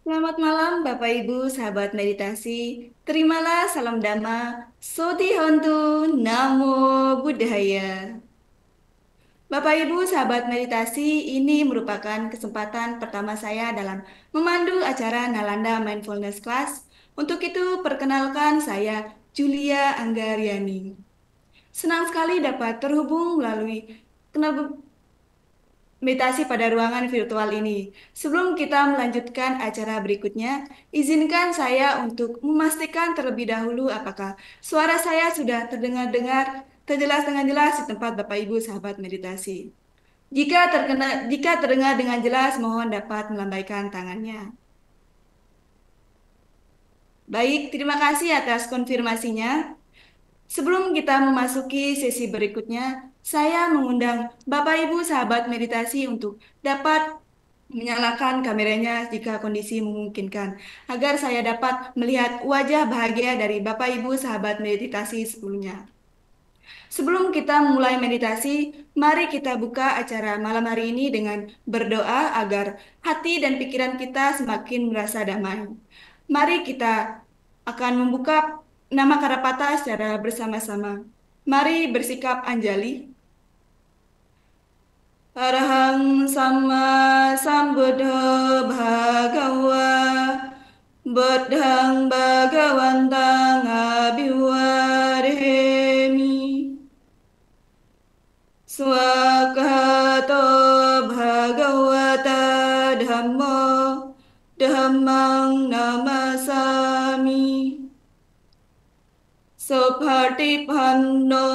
Selamat malam Bapak Ibu sahabat meditasi. Terimalah salam Dhamma. Soti Hontu Namo Buddhaya. Bapak Ibu sahabat meditasi, ini merupakan kesempatan pertama saya dalam memandu acara Nalanda Mindfulness Class. Untuk itu perkenalkan saya Julia Anggariani. Senang sekali dapat terhubung melalui meditasi pada ruangan virtual ini. Sebelum kita melanjutkan acara berikutnya, izinkan saya untuk memastikan terlebih dahulu apakah suara saya sudah terjelas dengan jelas di tempat Bapak Ibu sahabat meditasi. Jika terdengar dengan jelas, mohon dapat melambaikan tangannya. Baik, terima kasih atas konfirmasinya. Sebelum kita memasuki sesi berikutnya, saya mengundang Bapak Ibu sahabat meditasi untuk dapat menyalakan kameranya jika kondisi memungkinkan, agar saya dapat melihat wajah bahagia dari Bapak Ibu sahabat meditasi sebelumnya. Sebelum kita mulai meditasi, mari kita buka acara malam hari ini dengan berdoa agar hati dan pikiran kita semakin merasa damai. Mari kita akan membuka nama Karapata secara bersama-sama. Mari bersikap anjali. Arahang sama sambuddho bhagawa Buddhang bhagawantang abhiwadhemi Swakato bhagawata dhammo dhammang namasami Sopatipanno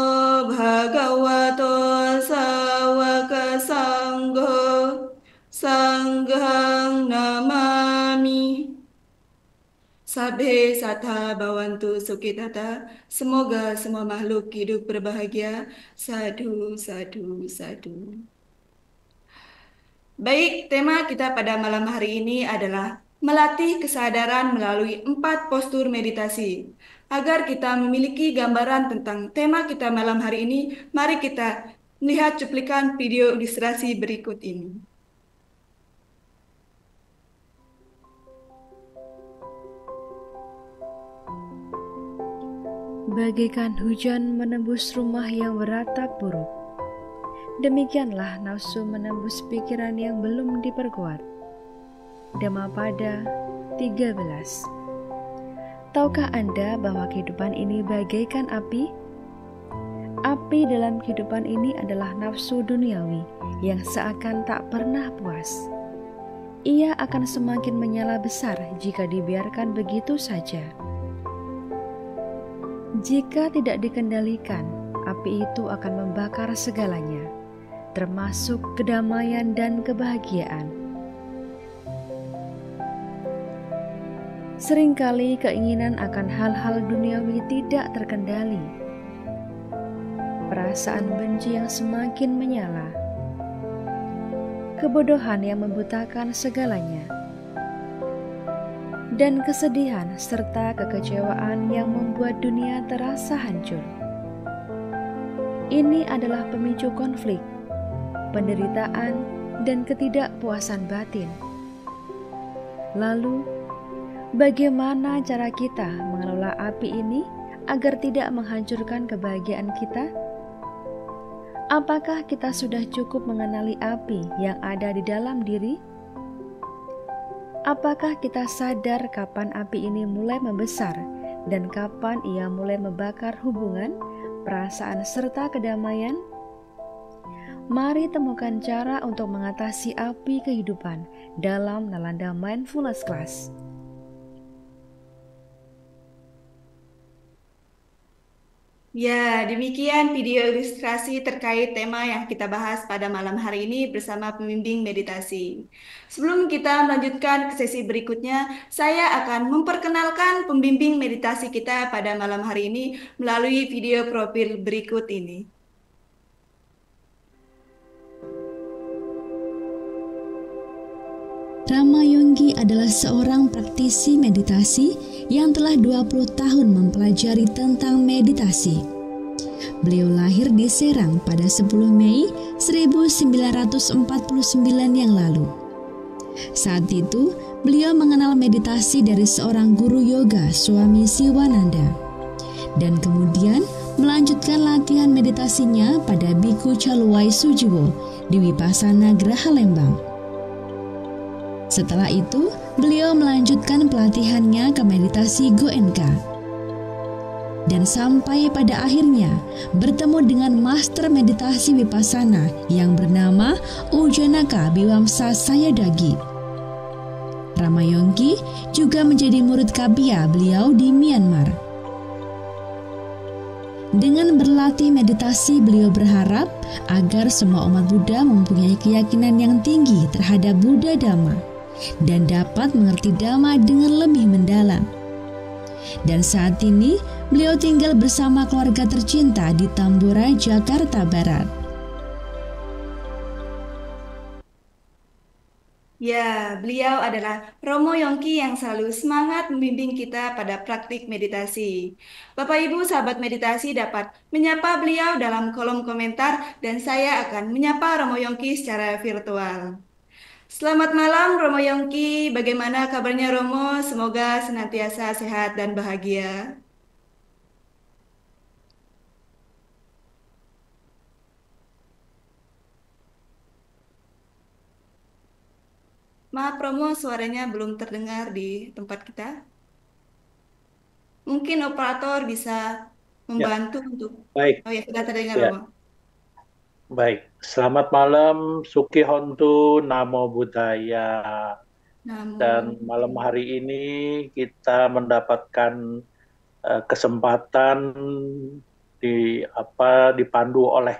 bhagavato sawaka sangho sanghang namami. Sabhe satha bhavantu sukhitata. Semoga semua makhluk hidup berbahagia. Sadhu, sadhu, sadhu. Baik, tema kita pada malam hari ini adalah melatih kesadaran melalui 4 postur meditasi. Agar kita memiliki gambaran tentang tema kita malam hari ini, mari kita lihat cuplikan video ilustrasi berikut ini. Bagaikan hujan menembus rumah yang beratap buruk, demikianlah nafsu menembus pikiran yang belum diperkuat. Dhammapada 13. Tahukah Anda bahwa kehidupan ini bagaikan api? Api dalam kehidupan ini adalah nafsu duniawi yang seakan tak pernah puas. Ia akan semakin menyala besar jika dibiarkan begitu saja. Jika tidak dikendalikan, api itu akan membakar segalanya, termasuk kedamaian dan kebahagiaan. Seringkali keinginan akan hal-hal duniawi tidak terkendali. Perasaan benci yang semakin menyala. Kebodohan yang membutakan segalanya. Dan kesedihan serta kekecewaan yang membuat dunia terasa hancur. Ini adalah pemicu konflik, penderitaan, dan ketidakpuasan batin. Lalu, bagaimana cara kita mengelola api ini agar tidak menghancurkan kebahagiaan kita? Apakah kita sudah cukup mengenali api yang ada di dalam diri? Apakah kita sadar kapan api ini mulai membesar dan kapan ia mulai membakar hubungan, perasaan, serta kedamaian? Mari temukan cara untuk mengatasi api kehidupan dalam Nalanda Mindfulness Class. Ya, demikian video ilustrasi terkait tema yang kita bahas pada malam hari ini bersama pembimbing meditasi. Sebelum kita melanjutkan ke sesi berikutnya, saya akan memperkenalkan pembimbing meditasi kita pada malam hari ini melalui video profil berikut ini. Rama Yonggi adalah seorang praktisi meditasi yang telah 20 tahun mempelajari tentang meditasi. Beliau lahir di Serang pada 10 Mei 1949 yang lalu. Saat itu, beliau mengenal meditasi dari seorang guru yoga, Swami Siwananda, dan kemudian melanjutkan latihan meditasinya pada Biku Caluwai Sujiwo di Wipasana Geraha Lembang. Setelah itu, beliau melanjutkan pelatihannya ke meditasi Goenka. Dan sampai pada akhirnya bertemu dengan master meditasi Vipassana yang bernama Ujanaka Biwamsa Sayadagi. Ramayongki juga menjadi murid Kabia beliau di Myanmar. Dengan berlatih meditasi, beliau berharap agar semua umat Buddha mempunyai keyakinan yang tinggi terhadap Buddha Dhamma dan dapat mengerti Dhamma dengan lebih mendalam. Dan saat ini, beliau tinggal bersama keluarga tercinta di Tambora, Jakarta Barat. Ya, beliau adalah Romo Yongki yang selalu semangat membimbing kita pada praktik meditasi. Bapak Ibu sahabat meditasi dapat menyapa beliau dalam kolom komentar dan saya akan menyapa Romo Yongki secara virtual. Selamat malam Romo Yongki, bagaimana kabarnya Romo? Semoga senantiasa sehat dan bahagia. Maaf Romo, suaranya belum terdengar di tempat kita. Mungkin operator bisa membantu untuk... Baik. Oh ya, sudah terdengar Ya. Romo. Baik, selamat malam, Suki Hontu, Namo Buddhaya. Dan malam hari ini kita mendapatkan kesempatan dipandu oleh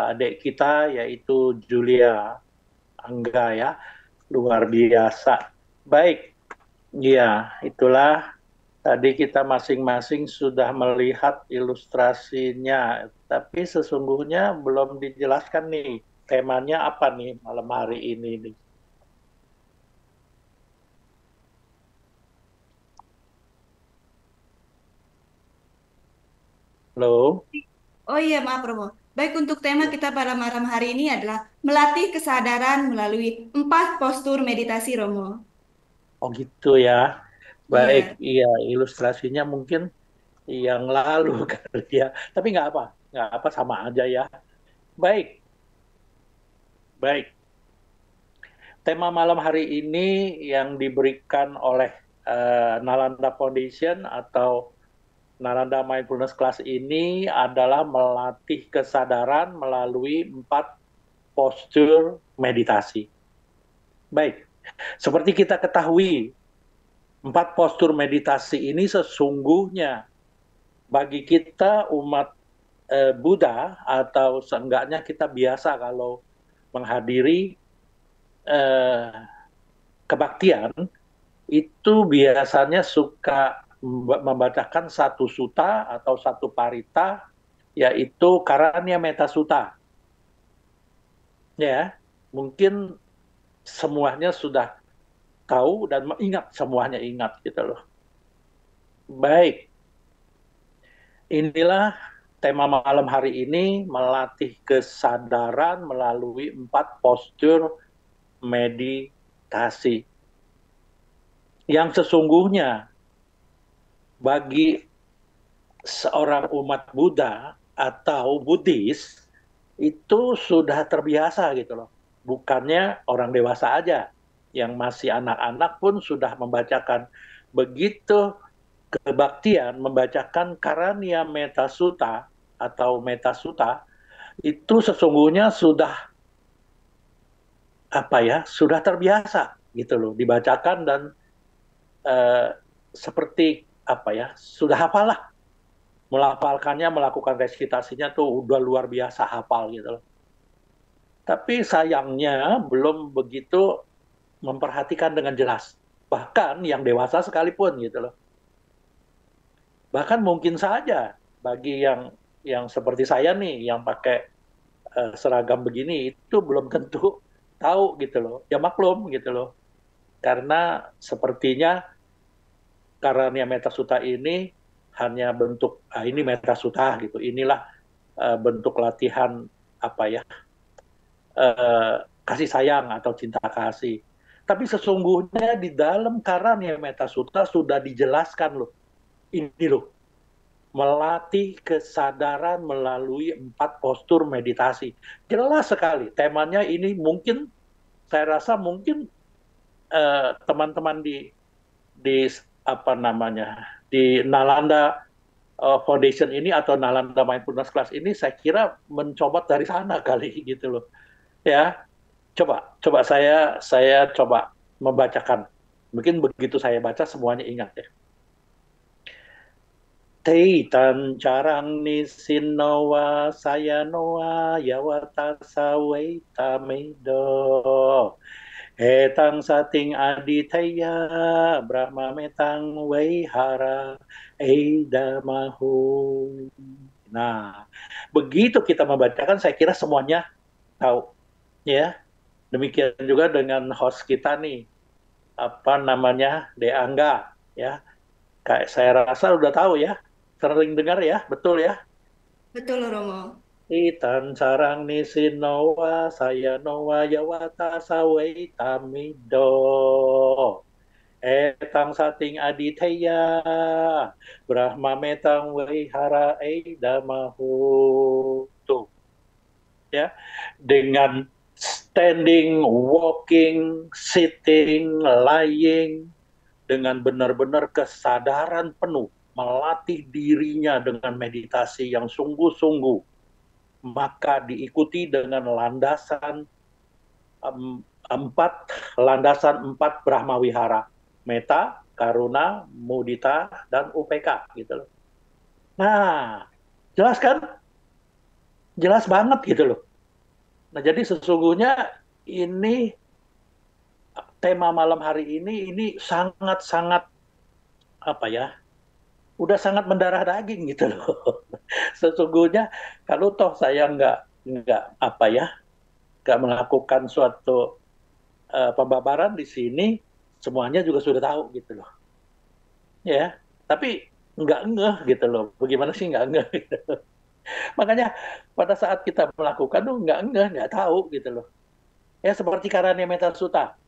adik kita yaitu Julia Angga ya, luar biasa. Baik, ya itulah tadi kita masing-masing sudah melihat ilustrasinya, tapi sesungguhnya belum dijelaskan nih temanya apa nih malam hari ini nih. Halo? Oh iya, maaf Romo. Baik, untuk tema kita pada malam hari ini adalah melatih kesadaran melalui 4 postur meditasi Romo. Oh gitu ya. Baik, Iya. iya ilustrasinya mungkin yang lalu kali ya. Tapi nggak apa sama aja ya. Baik, baik. Tema malam hari ini yang diberikan oleh Nalanda Foundation atau Nalanda Mindfulness Class ini adalah melatih kesadaran melalui 4 postur meditasi. Baik, seperti kita ketahui, 4 postur meditasi ini sesungguhnya bagi kita umat Buddha atau seenggaknya kita biasa kalau menghadiri kebaktian itu biasanya suka membacakan satu sutta atau satu parita, yaitu Karanya Metta Sutta. Ya, mungkin semuanya sudah tahu dan ingat, semuanya ingat gitu loh. Baik, inilah tema malam hari ini, melatih kesadaran melalui 4 postur meditasi. Yang sesungguhnya bagi seorang umat Buddha atau Buddhis itu sudah terbiasa gitu loh. Bukannya orang dewasa aja, yang masih anak-anak pun sudah membacakan. Begitu kebaktian membacakan Karanya Metta Sutta atau Metta Sutta itu sesungguhnya sudah sudah terbiasa gitu loh dibacakan dan seperti sudah hafal lah, melafalkannya, melakukan resitasinya tuh udah luar biasa hafal gitu loh. Tapi sayangnya belum begitu memperhatikan dengan jelas, bahkan yang dewasa sekalipun gitu loh. Bahkan mungkin saja bagi yang seperti saya nih, yang pakai seragam begini, itu belum tentu tahu gitu loh. Ya maklum gitu loh. Karena sepertinya Karanya Metta Sutta ini hanya bentuk, ini Metta Sutta gitu. Inilah bentuk latihan kasih sayang atau cinta kasih. Tapi sesungguhnya di dalam Karania Metta Sutta sudah dijelaskan loh. Ini loh, melatih kesadaran melalui 4 postur meditasi. Jelas sekali, temanya ini mungkin, saya rasa mungkin teman-teman di apa namanya, di Nalanda Foundation ini atau Nalanda Mindfulness Class ini, saya kira mencoba dari sana kali gitu loh. Ya, coba saya coba membacakan. Mungkin begitu saya baca semuanya ingat ya. Teitan carang nisin noa saya noa yawata sawaita medo. Etang sating aditaya Brahma metang weihara eidamahu. Nah, begitu kita membacakan, saya kira semuanya tahu. Ya, demikian juga dengan host kita nih, apa namanya, De Angga. Ya, kayak saya rasa udah tahu ya, sering dengar ya, betul ya. Betul, Romo. Itan sarang nisin noa saya noa yawata sawei tamido. Etang sating aditaya Brahma metang weihara eidamahu. Tuh ya, dengan standing, walking, sitting, lying, dengan benar-benar kesadaran penuh, melatih dirinya dengan meditasi yang sungguh-sungguh, maka diikuti dengan landasan empat Brahma Wihara, Metta, Karuna, Mudita, dan UPK gitu loh. Nah, jelas kan? Jelas banget gitu loh. Nah, jadi sesungguhnya ini tema malam hari ini sangat-sangat apa ya? Udah sangat mendarah daging gitu loh. Sesungguhnya kalau toh saya nggak apa ya, nggak melakukan suatu pembabaran di sini, semuanya juga sudah tahu gitu loh. Ya, tapi nggak ngeh gitu loh. Bagaimana sih nggak ngeh gitu. Makanya pada saat kita melakukan tuh nggak ngeh, nggak tahu gitu loh. Ya seperti Karania Metta Sutta.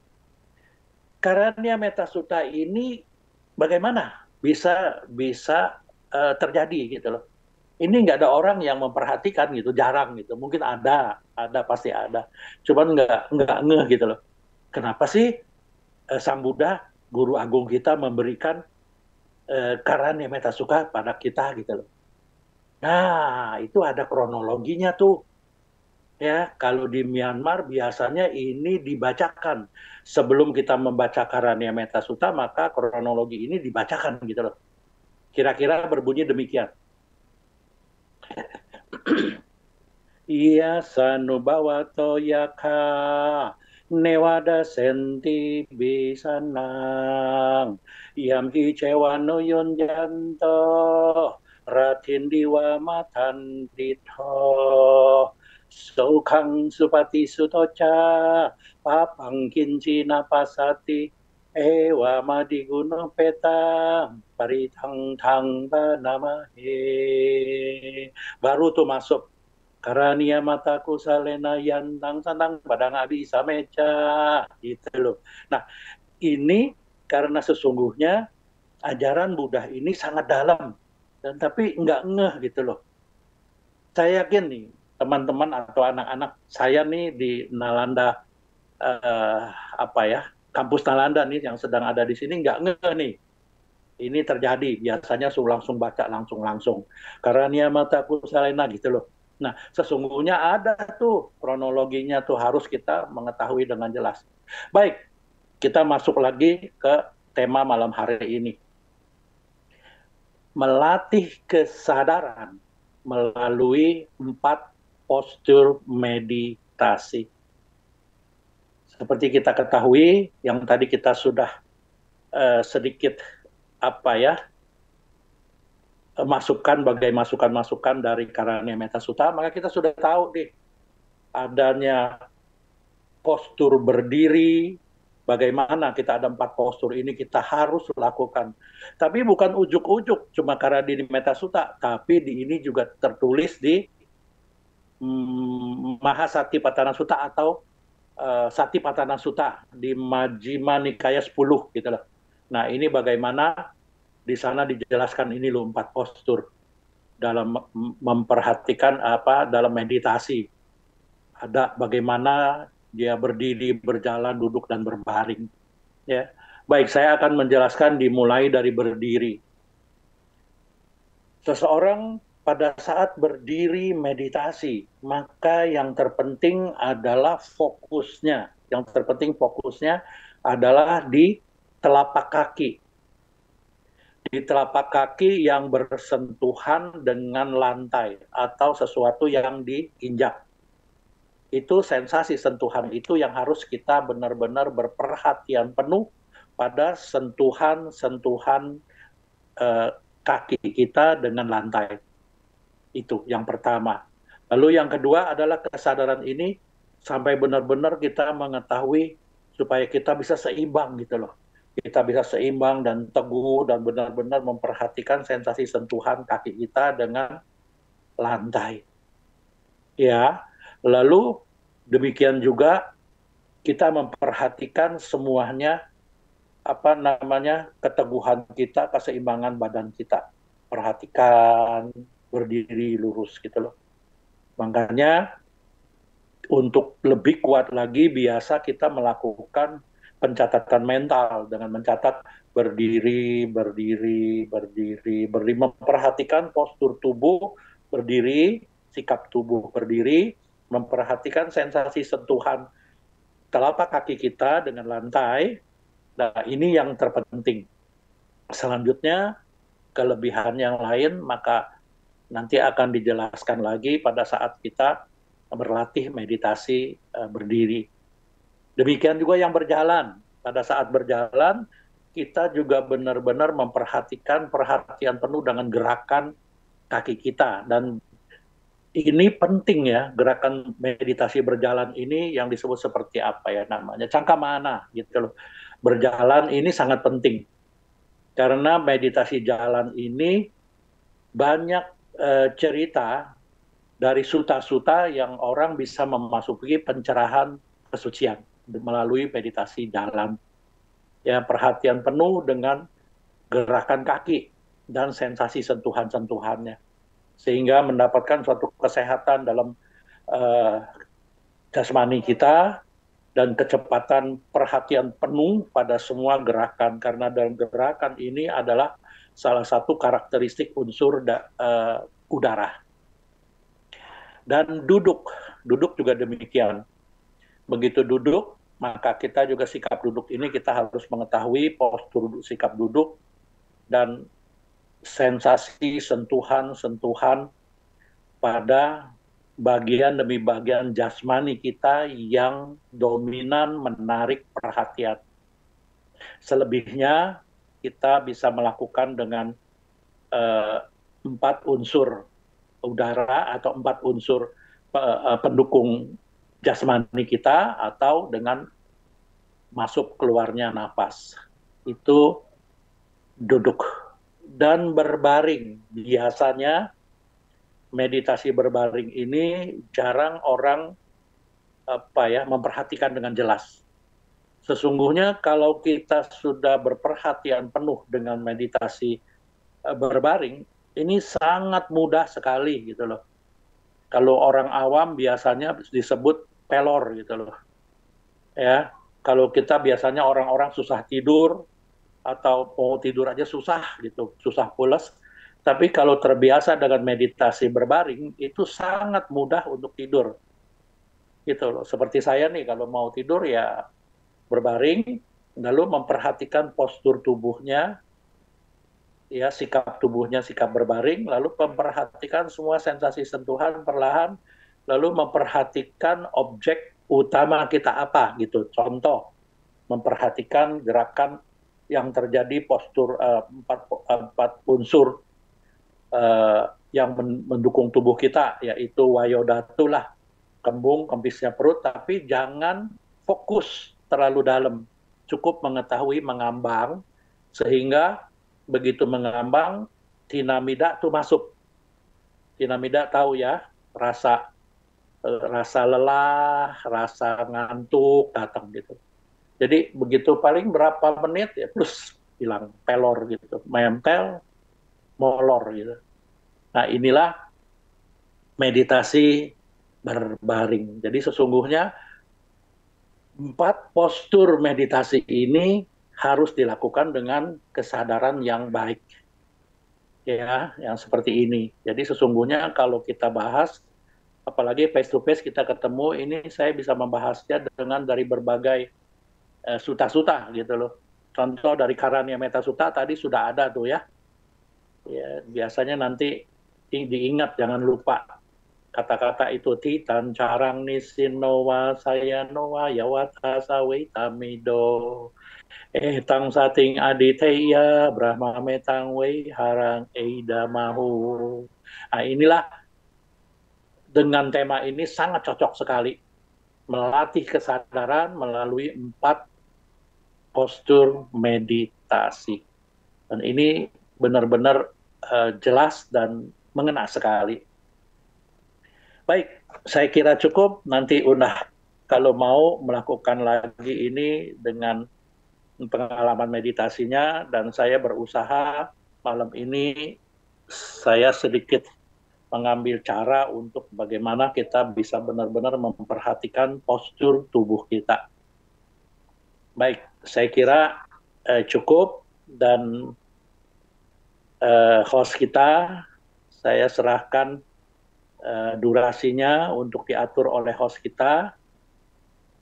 Karania Metta Sutta ini bagaimana bisa terjadi gitu loh. Ini nggak ada orang yang memperhatikan gitu, jarang gitu. Mungkin ada pasti ada. Cuman nggak ngeh gitu loh. Kenapa sih Sang Buddha, Guru Agung kita, memberikan Karania Metta Sutta pada kita gitu loh. Nah, itu ada kronologinya tuh. Ya, kalau di Myanmar biasanya ini dibacakan. Sebelum kita membaca Karania Metta Sutta, maka kronologi ini dibacakan gitu loh. Kira-kira berbunyi demikian. Iya sanubawato yaka newada senti bisanang yam hi cewano yonjanto ratin diwa matan ditho sokang supati sutoca papang kinci napasati ewa madiguno peta paritang tang banamahe. Baru tuh masuk Karania mataku salena yantang santang padang abisa meca gitu loh. Nah, ini karena sesungguhnya ajaran Buddha ini sangat dalam dan tapi nggak ngeh gitu loh. Saya yakin nih teman-teman atau anak-anak saya nih di Nalanda apa ya, kampus Nalanda nih yang sedang ada di sini nggak ngeh nih. Ini terjadi biasanya langsung baca langsung Karania mataku salena gitu loh. Nah, sesungguhnya ada tuh kronologinya tuh harus kita mengetahui dengan jelas. Baik, kita masuk lagi ke tema malam hari ini. Melatih kesadaran melalui 4 postur meditasi. Seperti kita ketahui, yang tadi kita sudah sedikit apa ya, masukan dari Karania Metta Sutta, maka kita sudah tahu nih adanya postur berdiri, bagaimana kita ada 4 postur ini kita harus lakukan. Tapi bukan ujuk-ujuk cuma Karania Metta Sutta, tapi di ini juga tertulis di Mahasatipatthana Sutta atau Satipatthana Sutta di Majjhima Nikaya 10 gitu loh. Nah, ini bagaimana di sana dijelaskan ini loh 4 postur dalam memperhatikan dalam meditasi. Ada bagaimana dia berdiri, berjalan, duduk dan berbaring. Ya. Baik, saya akan menjelaskan dimulai dari berdiri. Seseorang pada saat berdiri meditasi, maka yang terpenting adalah fokusnya. Yang terpenting fokusnya adalah di telapak kaki. Di telapak kaki yang bersentuhan dengan lantai atau sesuatu yang diinjak. Itu sensasi sentuhan itu yang harus kita benar-benar berperhatian penuh pada sentuhan-sentuhan kaki kita dengan lantai. Itu yang pertama. Lalu yang kedua adalah kesadaran ini sampai benar-benar kita mengetahui supaya kita bisa seimbang gitu loh. Kita bisa seimbang dan teguh dan benar-benar memperhatikan sensasi sentuhan kaki kita dengan lantai. Ya, lalu demikian juga kita memperhatikan semuanya keteguhan kita, keseimbangan badan kita. Perhatikan berdiri lurus gitu loh. Makanya untuk lebih kuat lagi biasa kita melakukan pencatatan mental dengan mencatat berdiri, memperhatikan postur tubuh, berdiri, sikap tubuh berdiri, memperhatikan sensasi sentuhan telapak kaki kita dengan lantai. Nah, ini yang terpenting. Selanjutnya, kelebihan yang lain maka nanti akan dijelaskan lagi pada saat kita berlatih meditasi berdiri. Demikian juga yang berjalan. Pada saat berjalan, kita juga benar-benar memperhatikan perhatian penuh dengan gerakan kaki kita. Dan ini penting ya, gerakan meditasi berjalan ini yang disebut seperti apa ya namanya, cangkamana gitu loh. Berjalan ini sangat penting. Karena meditasi jalan ini banyak cerita dari suta-suta yang orang bisa memasuki pencerahan kesucian melalui meditasi jalan. Ya, perhatian penuh dengan gerakan kaki dan sensasi sentuhan-sentuhannya. Sehingga mendapatkan suatu kesehatan dalam jasmani kita dan kecepatan perhatian penuh pada semua gerakan. Karena dalam gerakan ini adalah salah satu karakteristik unsur udara. Dan duduk juga demikian. Begitu duduk, maka kita juga sikap duduk ini kita harus mengetahui postur sikap duduk dan sensasi sentuhan-sentuhan pada bagian demi bagian jasmani kita yang dominan menarik perhatian. Selebihnya kita bisa melakukan dengan 4 unsur udara atau 4 unsur pendukung jasmani kita atau dengan masuk keluarnya napas. Itu duduk. Dan berbaring. Biasanya meditasi berbaring ini jarang orang memperhatikan dengan jelas. Sesungguhnya kalau kita sudah berperhatian penuh dengan meditasi berbaring, ini sangat mudah sekali gitu loh. Kalau orang awam biasanya disebut pelor gitu loh. Ya, kalau kita biasanya orang-orang susah tidur atau mau tidur aja susah gitu, susah pulas. Tapi kalau terbiasa dengan meditasi berbaring itu sangat mudah untuk tidur. Gitu loh. Seperti saya nih kalau mau tidur ya berbaring, lalu memperhatikan postur tubuhnya, ya sikap tubuhnya, sikap berbaring, lalu memperhatikan semua sensasi sentuhan perlahan, lalu memperhatikan objek utama kita apa gitu. Contoh, memperhatikan gerakan yang terjadi postur 4 unsur yang mendukung tubuh kita, yaitu wayodhatu lah, kembung, kempisnya perut, tapi jangan fokus terlalu dalam. Cukup mengetahui mengambang, sehingga begitu mengambang, tinamida itu masuk. Tinamida tahu ya, rasa rasa lelah, rasa ngantuk datang gitu. Jadi begitu paling berapa menit ya terus hilang, pelor gitu, mental, molor gitu. Nah inilah meditasi berbaring. Jadi sesungguhnya 4 postur meditasi ini harus dilakukan dengan kesadaran yang baik. Ya, yang seperti ini. Jadi sesungguhnya kalau kita bahas, apalagi face to face kita ketemu, ini saya bisa membahasnya dengan dari berbagai suta-suta gitu loh. Contoh dari Karania Metta Sutta tadi sudah ada tuh ya. Ya, biasanya nanti diingat, jangan lupa kata-kata itu. Titan carang nisin nowa saya nowa yawata sawita mido tang sating aditeya brahma metang wei harang eida mahu. Nah inilah, dengan tema ini sangat cocok sekali melatih kesadaran melalui 4 postur meditasi. Dan ini benar-benar jelas dan mengena sekali. Baik, saya kira cukup. Nanti Unah kalau mau melakukan lagi ini dengan pengalaman meditasinya, dan saya berusaha malam ini saya sedikit mengambil cara untuk bagaimana kita bisa benar-benar memperhatikan postur tubuh kita. Baik, saya kira cukup, dan host kita saya serahkan durasinya untuk diatur oleh host kita,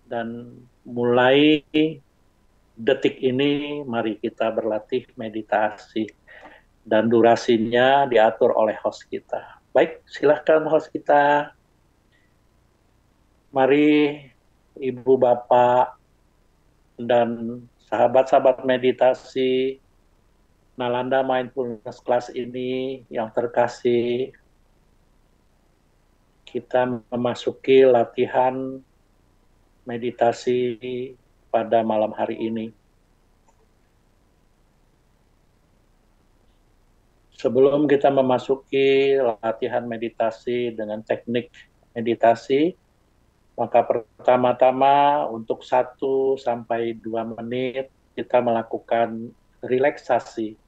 dan mulai detik ini mari kita berlatih meditasi, dan durasinya diatur oleh host kita. Baik, silahkan host kita. Mari Ibu Bapak dan sahabat-sahabat meditasi Nalanda Mindfulness Class ini yang terkasih, kita memasuki latihan meditasi pada malam hari ini. Sebelum kita memasuki latihan meditasi dengan teknik meditasi, maka pertama-tama untuk 1 sampai 2 menit kita melakukan relaksasi.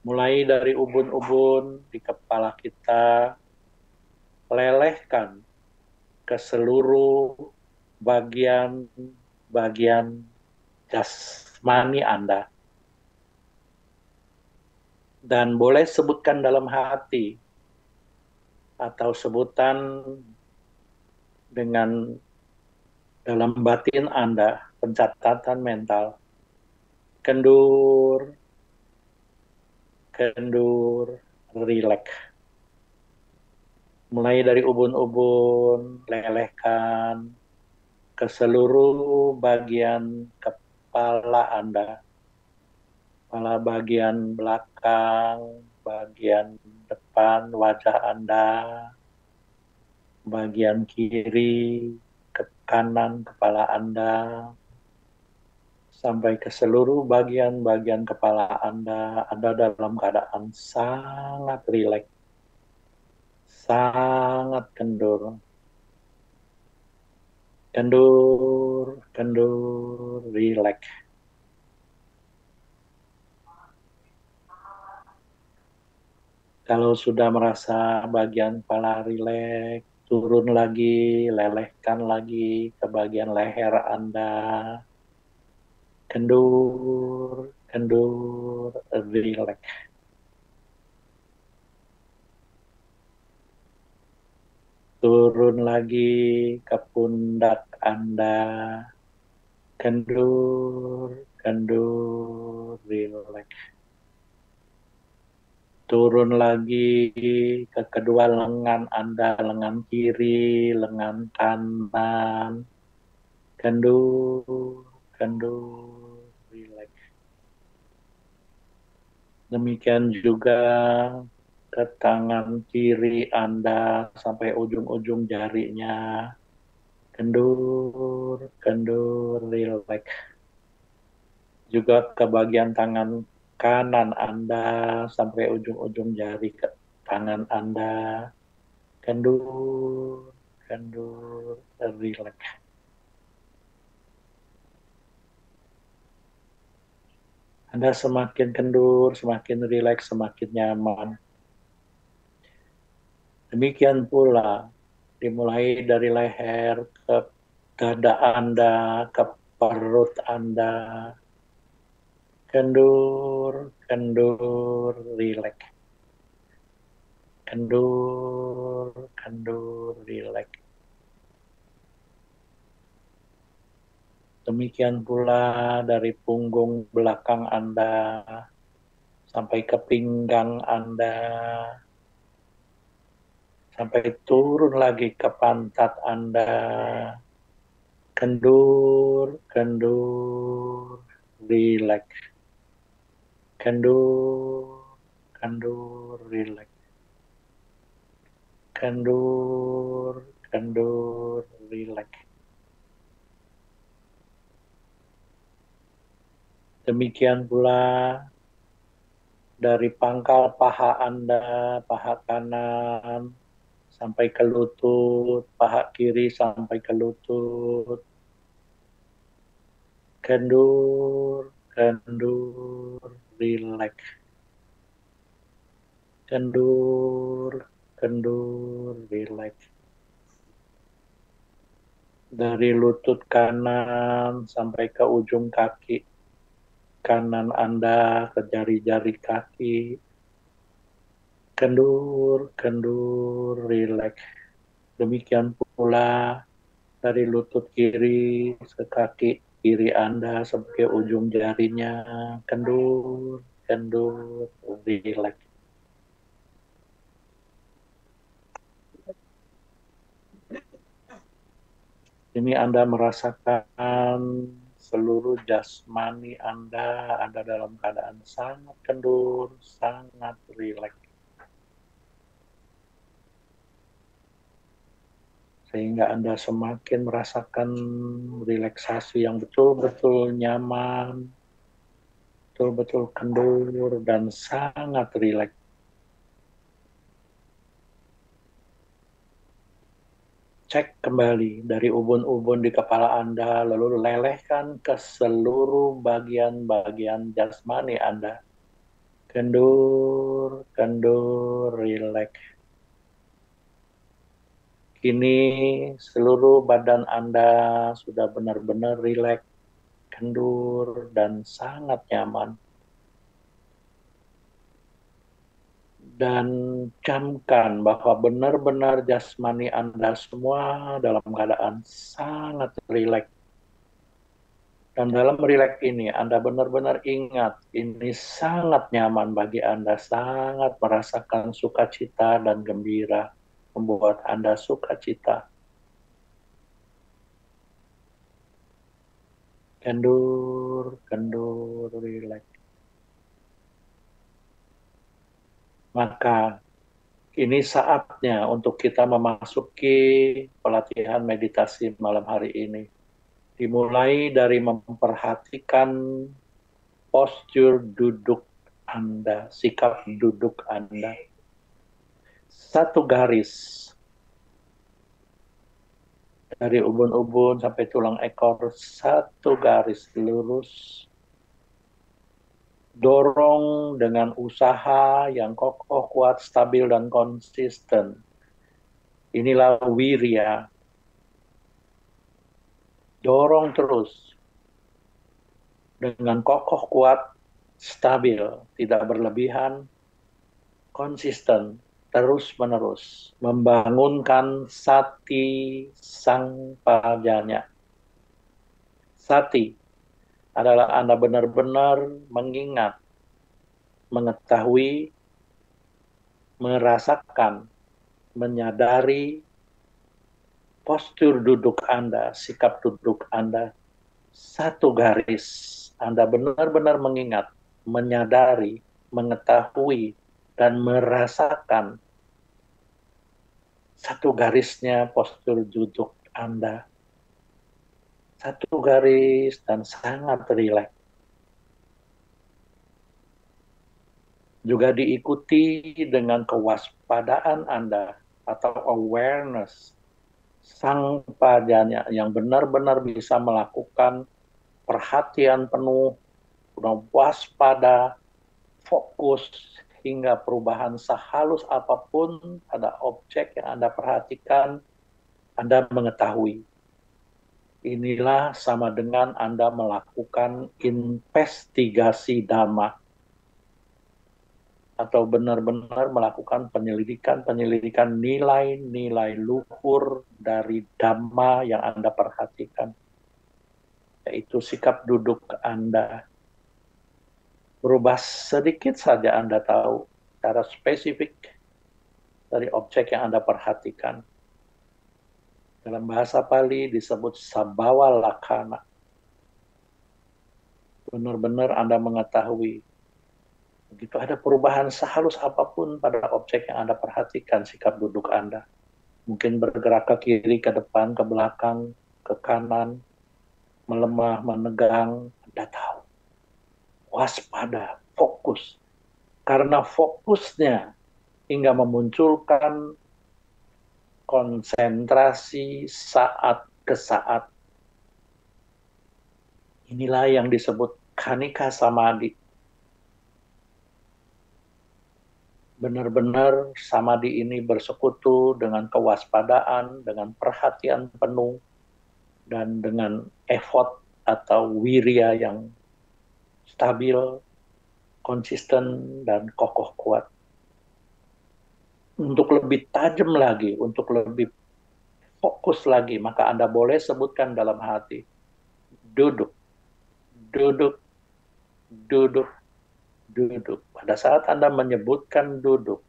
Mulai dari ubun-ubun di kepala kita, lelehkan ke seluruh bagian jasmani Anda. Dan boleh sebutkan dalam hati atau sebutan dengan dalam batin Anda, pencatatan mental. Kendur, kendur, rileks. Mulai dari ubun-ubun, lelehkan ke seluruh bagian kepala Anda. Kepala bagian belakang, bagian depan wajah Anda, bagian kiri, ke kanan kepala Anda, sampai ke seluruh bagian-bagian kepala Anda. Anda dalam keadaan sangat rileks, sangat kendur. Kendur, kendur, rileks. Kalau sudah merasa bagian kepala rileks, turun lagi, lelehkan lagi ke bagian leher Anda. Kendur, kendur, rileks. Turun lagi ke pundak Anda. Kendur, kendur, rileks. Turun lagi ke kedua lengan Anda, lengan kiri, lengan kanan. Kendur, kendur, rileks. Demikian juga ke tangan kiri Anda sampai ujung-ujung jarinya. Kendur, kendur, rileks. Juga ke bagian tangan kanan Anda sampai ujung-ujung jari ke tangan Anda. Kendur, kendur, relax. Anda semakin kendur, semakin rileks, semakin nyaman. Demikian pula, dimulai dari leher ke dada Anda, ke perut Anda. Kendur, kendur, rileks. Kendur, kendur, rileks. Demikian pula dari punggung belakang Anda sampai ke pinggang Anda, sampai turun lagi ke pantat Anda. Kendur, kendur, rileks. Kendur, kendur, rileks. Kendur, kendur, rileks. Demikian pula dari pangkal paha Anda, paha kanan, sampai ke lutut, paha kiri sampai ke lutut. Kendur, kendur, rileks. Kendur, kendur, rileks. Dari lutut kanan sampai ke ujung kaki kanan Anda, ke jari-jari kaki. Kendur, kendur, rileks. Demikian pula dari lutut kiri ke kaki kiri Anda sampai ujung jarinya. Kendur, kendur, rileks. Ini Anda merasakan seluruh jasmani Anda ada dalam keadaan sangat kendur, sangat rileks. Sehingga Anda semakin merasakan relaksasi yang betul-betul nyaman, betul-betul kendur, dan sangat rileks. Cek kembali dari ubun-ubun di kepala Anda, lalu lelehkan ke seluruh bagian-bagian jasmani Anda. Kendur, kendur, rileks. Kini seluruh badan Anda sudah benar-benar rileks, kendur, dan sangat nyaman. Dan camkan bahwa benar-benar jasmani Anda semua dalam keadaan sangat rileks. Dan dalam rileks ini Anda benar-benar ingat, ini sangat nyaman bagi Anda, sangat merasakan sukacita dan gembira, membuat Anda sukacita. Kendur, kendur, rileks. Maka ini saatnya untuk kita memasuki pelatihan meditasi malam hari ini. Dimulai dari memperhatikan postur duduk Anda, sikap duduk Anda. Satu garis dari ubun-ubun sampai tulang ekor, satu garis lurus. Dorong dengan usaha yang kokoh, kuat, stabil, dan konsisten. Inilah wirya. Dorong terus dengan kokoh, kuat, stabil, tidak berlebihan, konsisten, terus-menerus, membangunkan sati sang pajanya. Sati adalah Anda benar-benar mengingat, mengetahui, merasakan, menyadari postur duduk Anda, sikap duduk Anda, satu garis. Anda benar-benar mengingat, menyadari, mengetahui, dan merasakan satu garisnya postur duduk Anda. Satu garis dan sangat rileks. Juga diikuti dengan kewaspadaan Anda atau awareness, sang pajanya yang benar-benar bisa melakukan perhatian penuh, waspada, fokus, hingga perubahan sehalus apapun pada objek yang Anda perhatikan, Anda mengetahui. Inilah sama dengan Anda melakukan investigasi dhamma, atau benar-benar melakukan penyelidikan nilai-nilai luhur dari dhamma yang Anda perhatikan, yaitu sikap duduk Anda. Berubah sedikit saja Anda tahu secara spesifik dari objek yang Anda perhatikan. Dalam bahasa Pali disebut sabbawa lakkhana. Benar-benar Anda mengetahui, begitu ada perubahan sehalus apapun pada objek yang Anda perhatikan, sikap duduk Anda. Mungkin bergerak ke kiri, ke depan, ke belakang, ke kanan, melemah, menegang, Anda tahu. Waspada, fokus. Karena fokusnya hingga memunculkan konsentrasi saat ke saat. Inilah yang disebut khanika samadhi. Benar-benar samadhi ini bersekutu dengan kewaspadaan, dengan perhatian penuh, dan dengan effort atau wirya yang stabil, konsisten, dan kokoh kuat. Untuk lebih tajam lagi, untuk lebih fokus lagi, maka Anda boleh sebutkan dalam hati, duduk, duduk, duduk, duduk. Pada saat Anda menyebutkan duduk,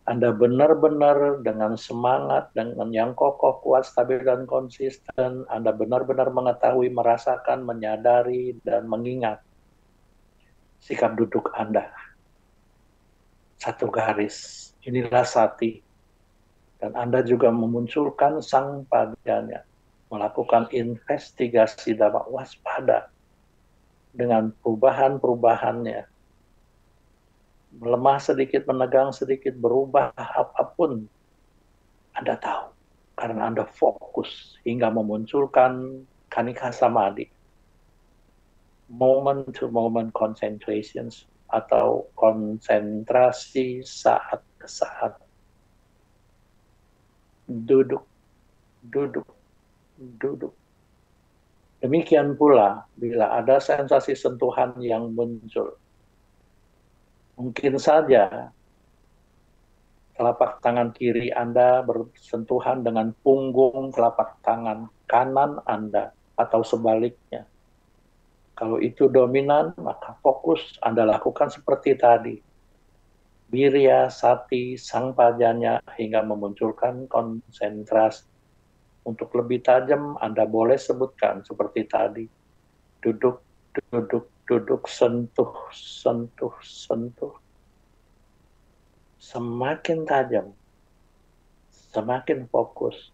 Anda benar-benar dengan semangat, dengan yang kokoh, kuat, stabil, dan konsisten, Anda benar-benar mengetahui, merasakan, menyadari, dan mengingat sikap duduk Anda. Satu garis, inilah sati. Dan Anda juga memunculkan sang pajanya, melakukan investigasi dhamma, waspada dengan perubahan-perubahannya. Melemah sedikit, menegang sedikit, berubah apapun, Anda tahu. Karena Anda fokus hingga memunculkan khanika samadhi. Moment-to-moment concentrations atau konsentrasi saat ke saat. Duduk, duduk, duduk. Demikian pula bila ada sensasi sentuhan yang muncul. Mungkin saja telapak tangan kiri Anda bersentuhan dengan punggung telapak tangan kanan Anda atau sebaliknya. Kalau itu dominan, maka fokus Anda lakukan seperti tadi. Wirya, sati, sang pajanya hingga memunculkan konsentrasi. Untuk lebih tajam, Anda boleh sebutkan seperti tadi. Duduk, duduk, duduk, sentuh, sentuh, sentuh. Semakin tajam, semakin fokus.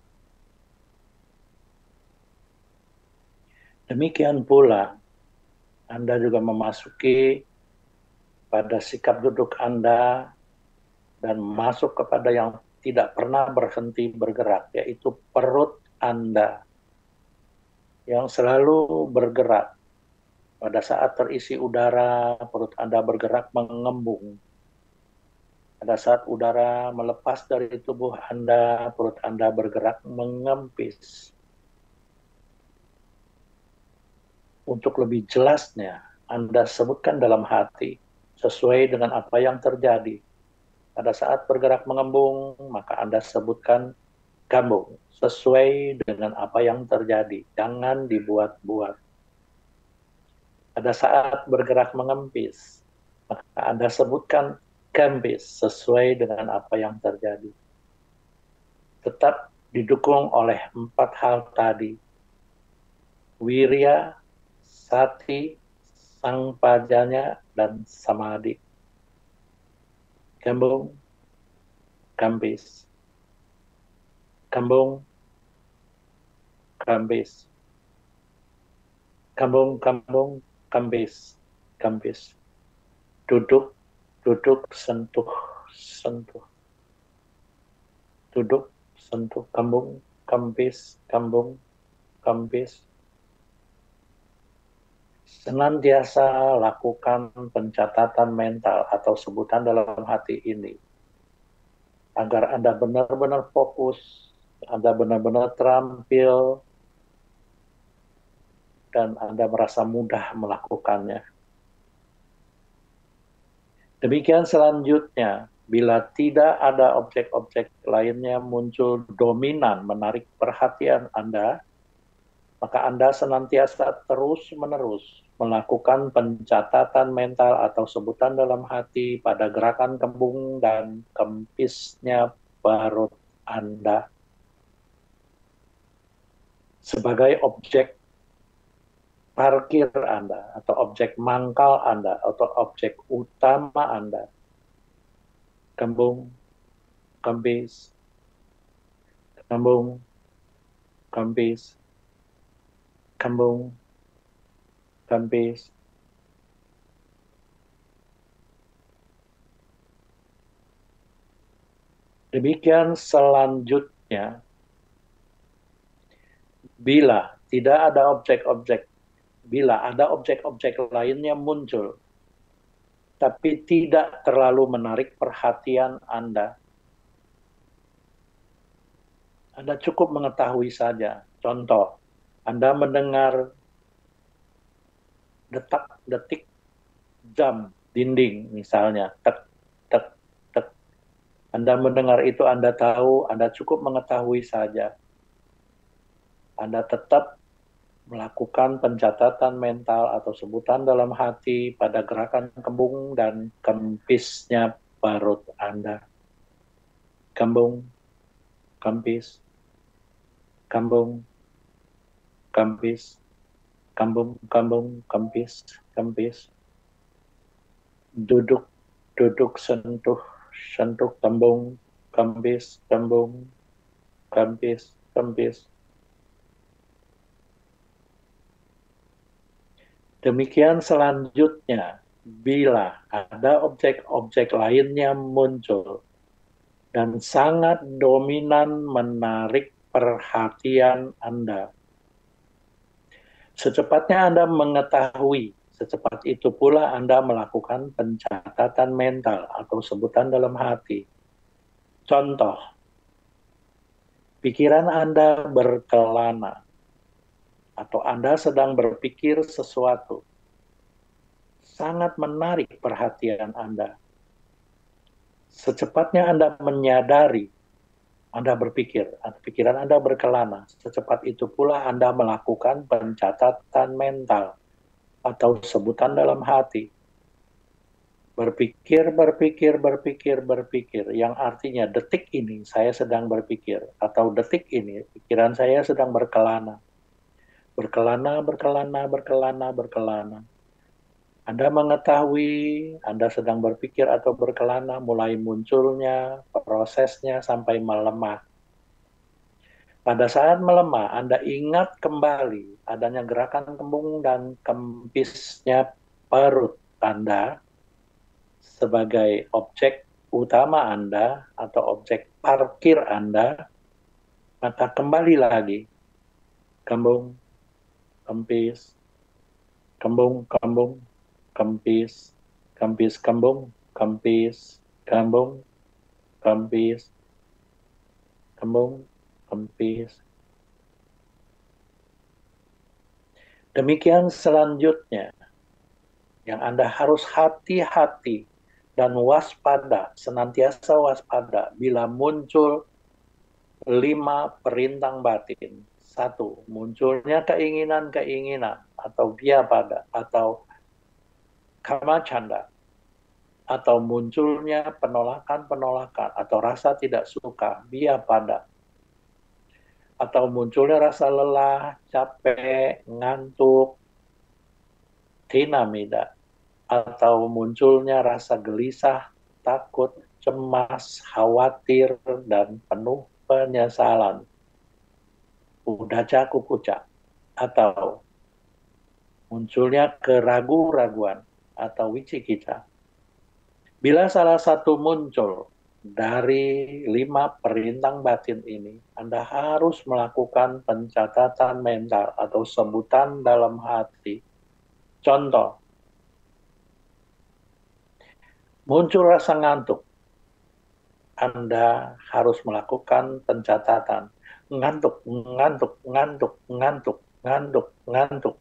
Demikian pula, Anda juga memasuki pada sikap duduk Anda dan masuk kepada yang tidak pernah berhenti bergerak, yaitu perut Anda yang selalu bergerak. Pada saat terisi udara, perut Anda bergerak mengembung. Pada saat udara melepas dari tubuh Anda, perut Anda bergerak mengempis. Untuk lebih jelasnya, Anda sebutkan dalam hati, sesuai dengan apa yang terjadi. Pada saat bergerak mengembung, maka Anda sebutkan gambung, sesuai dengan apa yang terjadi. Jangan dibuat-buat. Pada saat bergerak mengempis, maka Anda sebutkan gambis, sesuai dengan apa yang terjadi. Tetap didukung oleh 4 hal tadi. Wirya, sati, sang pajanya, dan samadhi. Gambung, gambis. Gambung, gambis. Gambung, gambung, gambis. Gambis. Duduk, duduk, sentuh, sentuh. Duduk, sentuh, gambung, kempis, kembung, kempis. Senantiasa lakukan pencatatan mental atau sebutan dalam hati ini, agar Anda benar-benar fokus, Anda benar-benar terampil, dan Anda merasa mudah melakukannya. Demikian selanjutnya, bila tidak ada objek-objek lainnya muncul dominan menarik perhatian Anda, maka Anda senantiasa terus-menerus melakukan pencatatan mental atau sebutan dalam hati pada gerakan kembung dan kempisnya perut Anda sebagai objek parkir Anda, atau objek mangkal Anda, atau objek utama Anda. Kembung, kempis, kembung, kempis, kembung, kempis. Demikian selanjutnya, bila tidak ada objek-objek, bila ada objek-objek lainnya muncul, tapi tidak terlalu menarik perhatian Anda cukup mengetahui saja. Contoh, Anda mendengar detak-detik jam dinding misalnya, tek, tek, tek. Anda mendengar itu, Anda tahu, Anda cukup mengetahui saja. Anda tetap melakukan pencatatan mental atau sebutan dalam hati pada gerakan kembung dan kempisnya perut Anda. Kembung, kempis, kembung, kempis, kembung, kembung, kempis, kempis. Duduk, duduk, sentuh, sentuh, kembung, kempis, kembung, kempis, kempis. Demikian selanjutnya, bila ada objek-objek lainnya muncul dan sangat dominan menarik perhatian Anda, secepatnya Anda mengetahui, secepat itu pula Anda melakukan pencatatan mental atau sebutan dalam hati. Contoh, pikiran Anda berkelana, atau Anda sedang berpikir sesuatu, sangat menarik perhatian Anda. Secepatnya Anda menyadari, Anda berpikir, pikiran Anda berkelana, secepat itu pula Anda melakukan pencatatan mental atau sebutan dalam hati. Berpikir, berpikir, berpikir, berpikir, yang artinya detik ini saya sedang berpikir, atau detik ini pikiran saya sedang berkelana. Berkelana, berkelana, berkelana, berkelana. Anda mengetahui Anda sedang berpikir atau berkelana, mulai munculnya, prosesnya sampai melemah. Pada saat melemah, Anda ingat kembali adanya gerakan kembung dan kempisnya perut Anda sebagai objek utama Anda atau objek parkir Anda, maka kembali lagi. Kembung, kempis, kembung, kembung, kempis, kempis, kembung, kempis, kembung, kempis, kembung, kempis. Demikian selanjutnya, yang Anda harus hati-hati dan waspada, senantiasa waspada bila muncul 5 perintang batin. 1, munculnya keinginan-keinginan atau vyapada atau kamacanda, atau munculnya penolakan-penolakan atau rasa tidak suka, vyapada, atau munculnya rasa lelah, capek, ngantuk, tinamida, atau munculnya rasa gelisah, takut, cemas, khawatir, dan penuh penyesalan, udaca kukuca, atau munculnya keraguan-raguan atau wicikita. Bila salah satu muncul, dari 5 perintah batin ini, Anda harus melakukan pencatatan mental atau sebutan dalam hati. Contoh, muncul rasa ngantuk, Anda harus melakukan pencatatan. Ngantuk, ngantuk, ngantuk, ngantuk, ngantuk, ngantuk.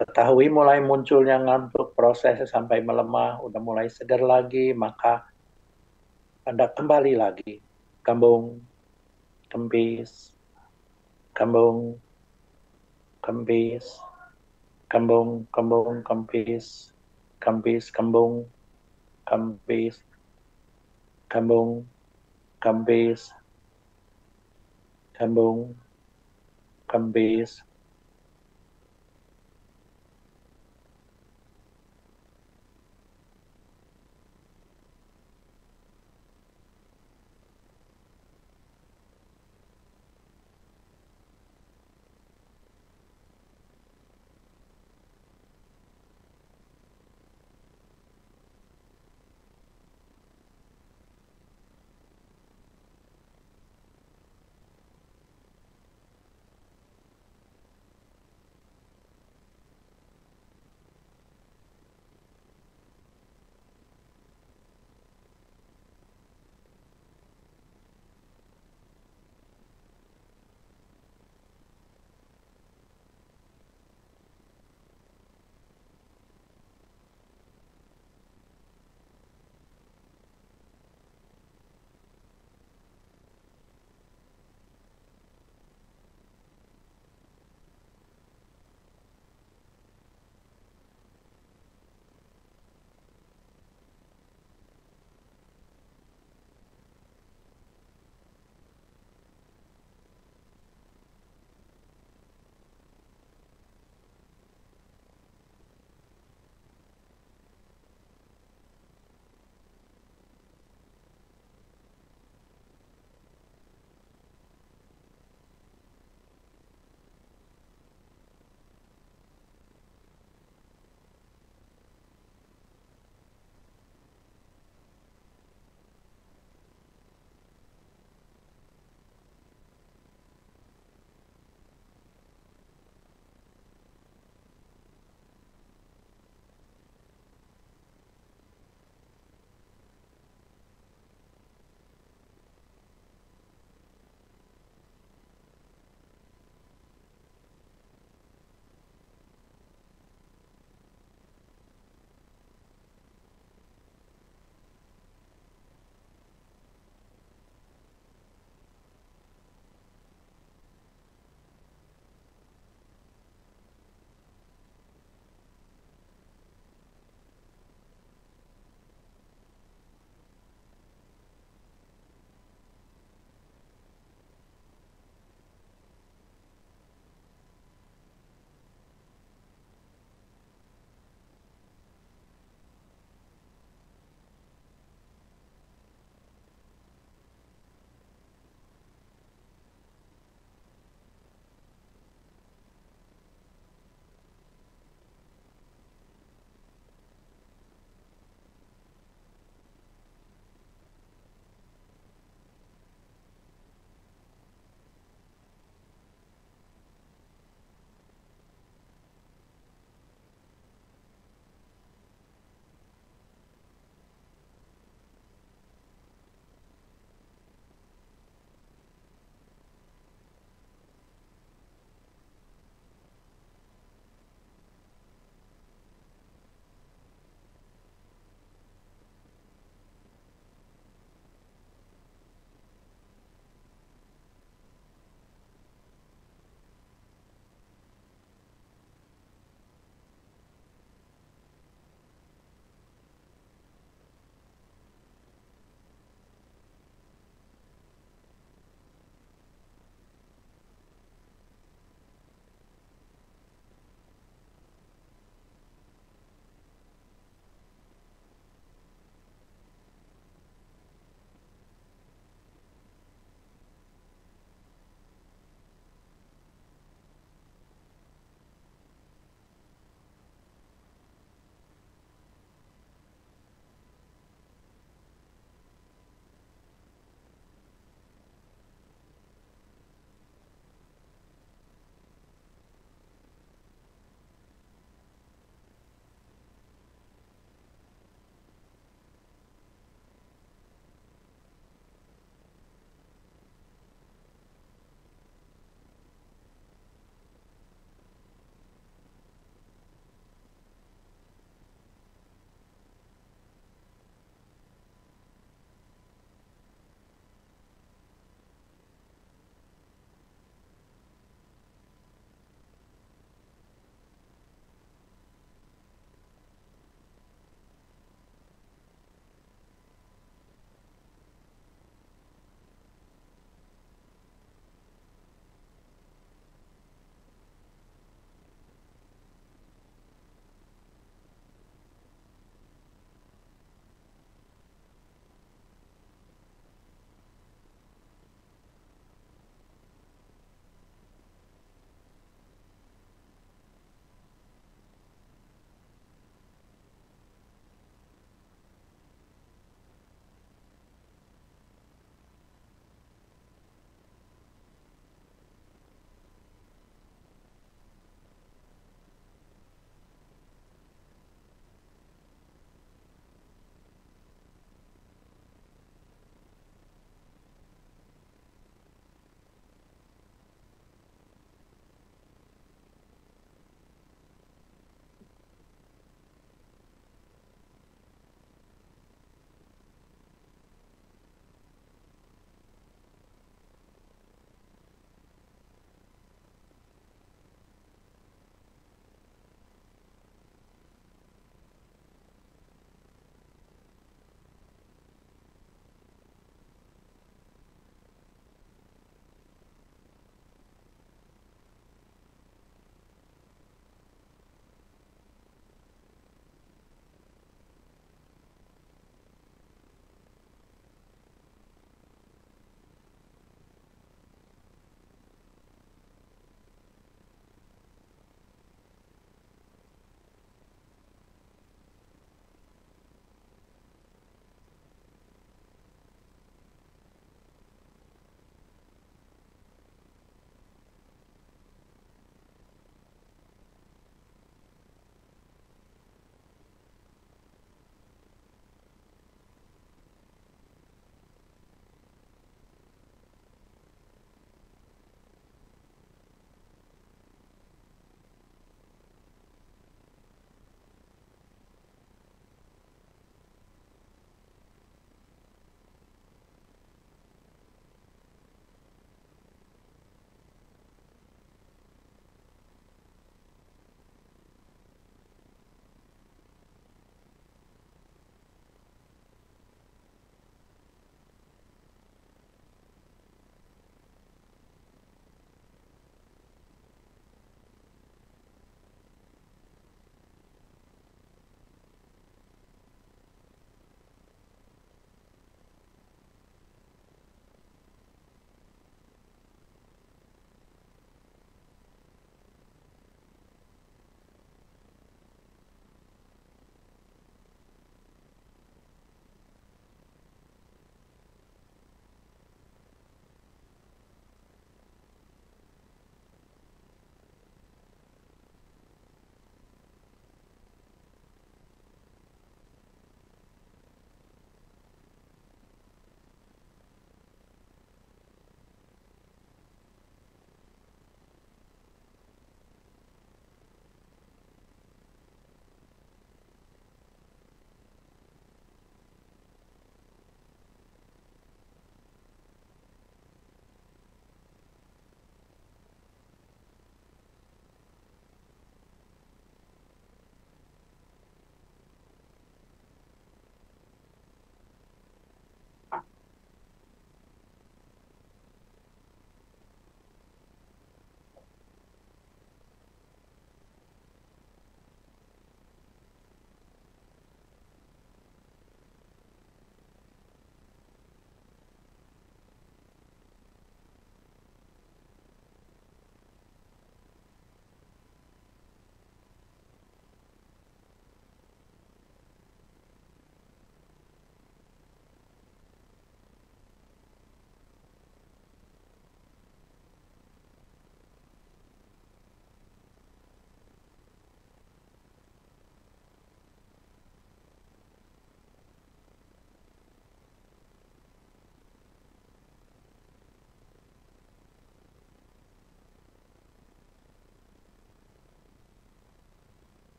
Ketahui mulai munculnya ngantuk, prosesnya sampai melemah, udah mulai segar lagi, maka Anda kembali lagi. Kembung, kempis, kembung, kempis, kembung, kembung, kempis, kempis, kembung, kempis, kembung, kempis, kembung, kempis.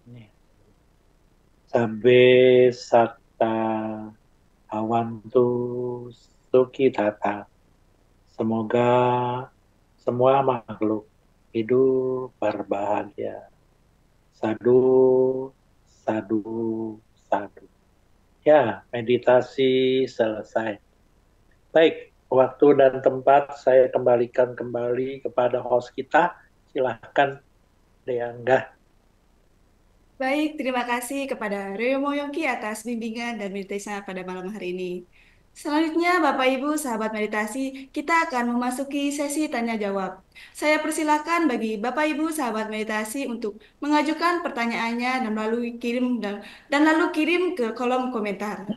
Nih. Sabbe satta awantu sukitata. Semoga semua makhluk hidup berbahagia. Sadu, sadu, sadu. Ya, meditasi selesai. Baik, waktu dan tempat saya kembalikan kembali kepada host kita. Silahkan, Deangga. Baik, terima kasih kepada Reo Moyoki atas bimbingan dan meditasinya pada malam hari ini. Selanjutnya, Bapak Ibu, sahabat meditasi, kita akan memasuki sesi tanya jawab. Saya persilakan bagi Bapak Ibu, sahabat meditasi untuk mengajukan pertanyaannya dan lalu kirim ke kolom komentar.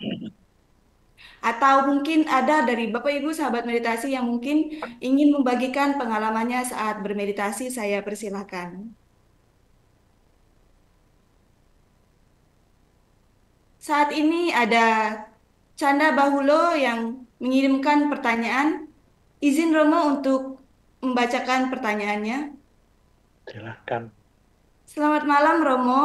Atau mungkin ada dari Bapak Ibu, sahabat meditasi yang mungkin ingin membagikan pengalamannya saat bermeditasi, saya persilakan. Saat ini ada Canda Bahulo yang mengirimkan pertanyaan. Izin Romo untuk membacakan pertanyaannya. Silahkan. Selamat malam Romo.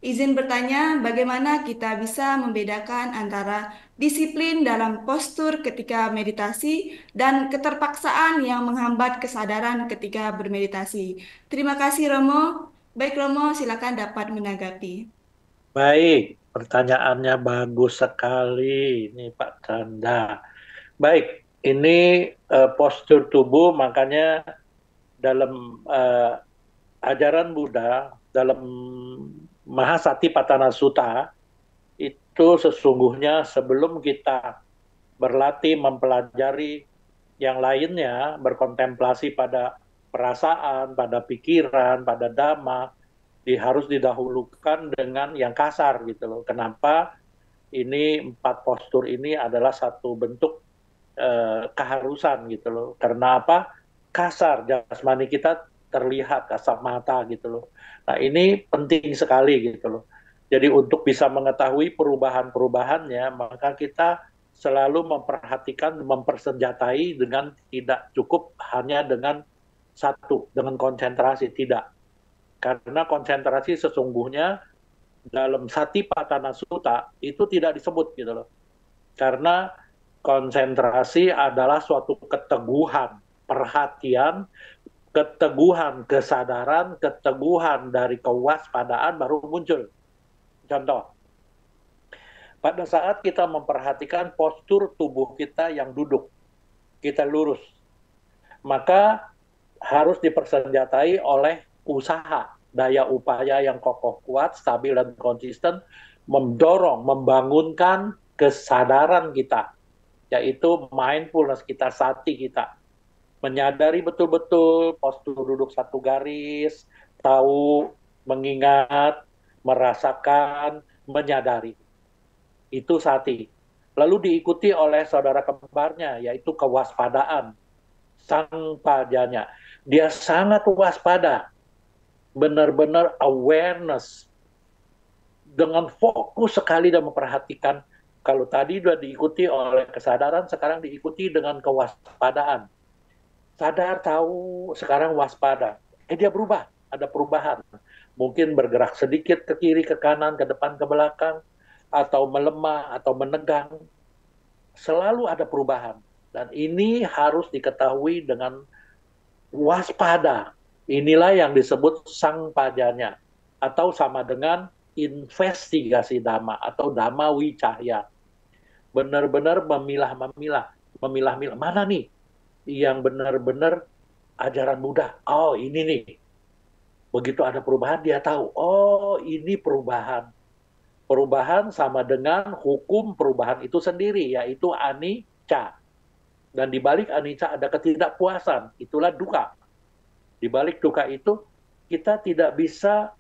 Izin bertanya bagaimana kita bisa membedakan antara disiplin dalam postur ketika meditasi dan keterpaksaan yang menghambat kesadaran ketika bermeditasi. Terima kasih Romo. Baik Romo, silakan dapat menanggapi. Baik, pertanyaannya bagus sekali, ini Pak Canda. Baik, ini postur tubuh, makanya dalam ajaran Buddha, dalam Mahasatipatthana Sutta, itu sesungguhnya sebelum kita berlatih mempelajari yang lainnya, berkontemplasi pada perasaan, pada pikiran, pada dhamma, harus didahulukan dengan yang kasar gitu loh. Kenapa? Ini 4 postur ini adalah satu bentuk keharusan gitu loh. Karena apa? Kasar, jasmani kita terlihat kasat mata gitu loh. Nah ini penting sekali gitu loh. Jadi untuk bisa mengetahui perubahan-perubahannya, maka kita selalu memperhatikan, mempersenjatai dengan tidak cukup hanya dengan satu, dengan konsentrasi, tidak. Karena konsentrasi sesungguhnya dalam Satipatthana Sutta itu tidak disebut gitu loh. Karena konsentrasi adalah suatu keteguhan, perhatian, keteguhan kesadaran, keteguhan dari kewaspadaan baru muncul. Contoh, pada saat kita memperhatikan postur tubuh kita yang duduk, kita lurus, maka harus dipersenjatai oleh usaha, daya upaya yang kokoh kuat, stabil dan konsisten, mendorong, membangunkan kesadaran kita, yaitu mindfulness kita, sati kita. Menyadari betul-betul postur duduk satu garis, tahu, mengingat, merasakan, menyadari. Itu sati. Lalu diikuti oleh saudara kembarnya, yaitu kewaspadaan, sang pajanya. Dia sangat waspada, benar-benar awareness, dengan fokus sekali dan memperhatikan. Kalau tadi sudah diikuti oleh kesadaran, sekarang diikuti dengan kewaspadaan. Sadar, tahu, sekarang waspada. Dia berubah, ada perubahan. Mungkin bergerak sedikit ke kiri, ke kanan, ke depan, ke belakang, atau melemah, atau menegang. Selalu ada perubahan. Dan ini harus diketahui dengan waspada. Inilah yang disebut sang pajanya, atau sama dengan investigasi dhamma, atau dhamma wicahya. Benar-benar memilah-milah, mana nih yang benar-benar ajaran Buddha. Oh ini nih, begitu ada perubahan dia tahu, oh ini perubahan. Perubahan sama dengan hukum perubahan itu sendiri, yaitu anicca. Dan di balik anicca ada ketidakpuasan, itulah dukkha. Di balik dukkha itu kita tidak bisa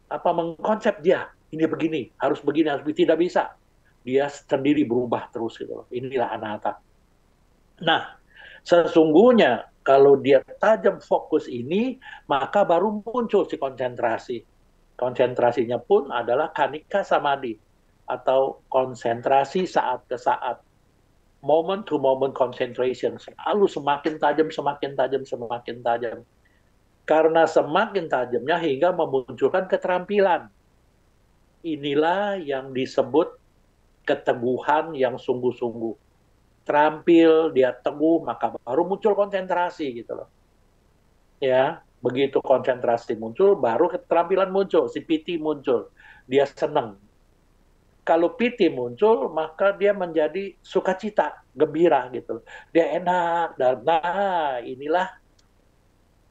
mengkonsep dia, ini begini, harus begini, tidak bisa. Dia sendiri berubah terus gitu. Inilah anatta. Nah, sesungguhnya kalau dia tajam fokus ini, maka baru muncul si konsentrasi. Konsentrasinya pun adalah kanika samadhi, atau konsentrasi saat ke saat. Moment to moment concentration. Selalu semakin tajam, semakin tajam, semakin tajam. Karena semakin tajamnya hingga memunculkan keterampilan. inilah yang disebut keteguhan yang sungguh-sungguh. Terampil, dia teguh, maka baru muncul konsentrasi gitu loh. Ya, begitu konsentrasi muncul, baru keterampilan muncul, si PT muncul. Dia senang. Kalau PT muncul, maka dia menjadi sukacita, gembira gitu. Dia enak, dan nah inilah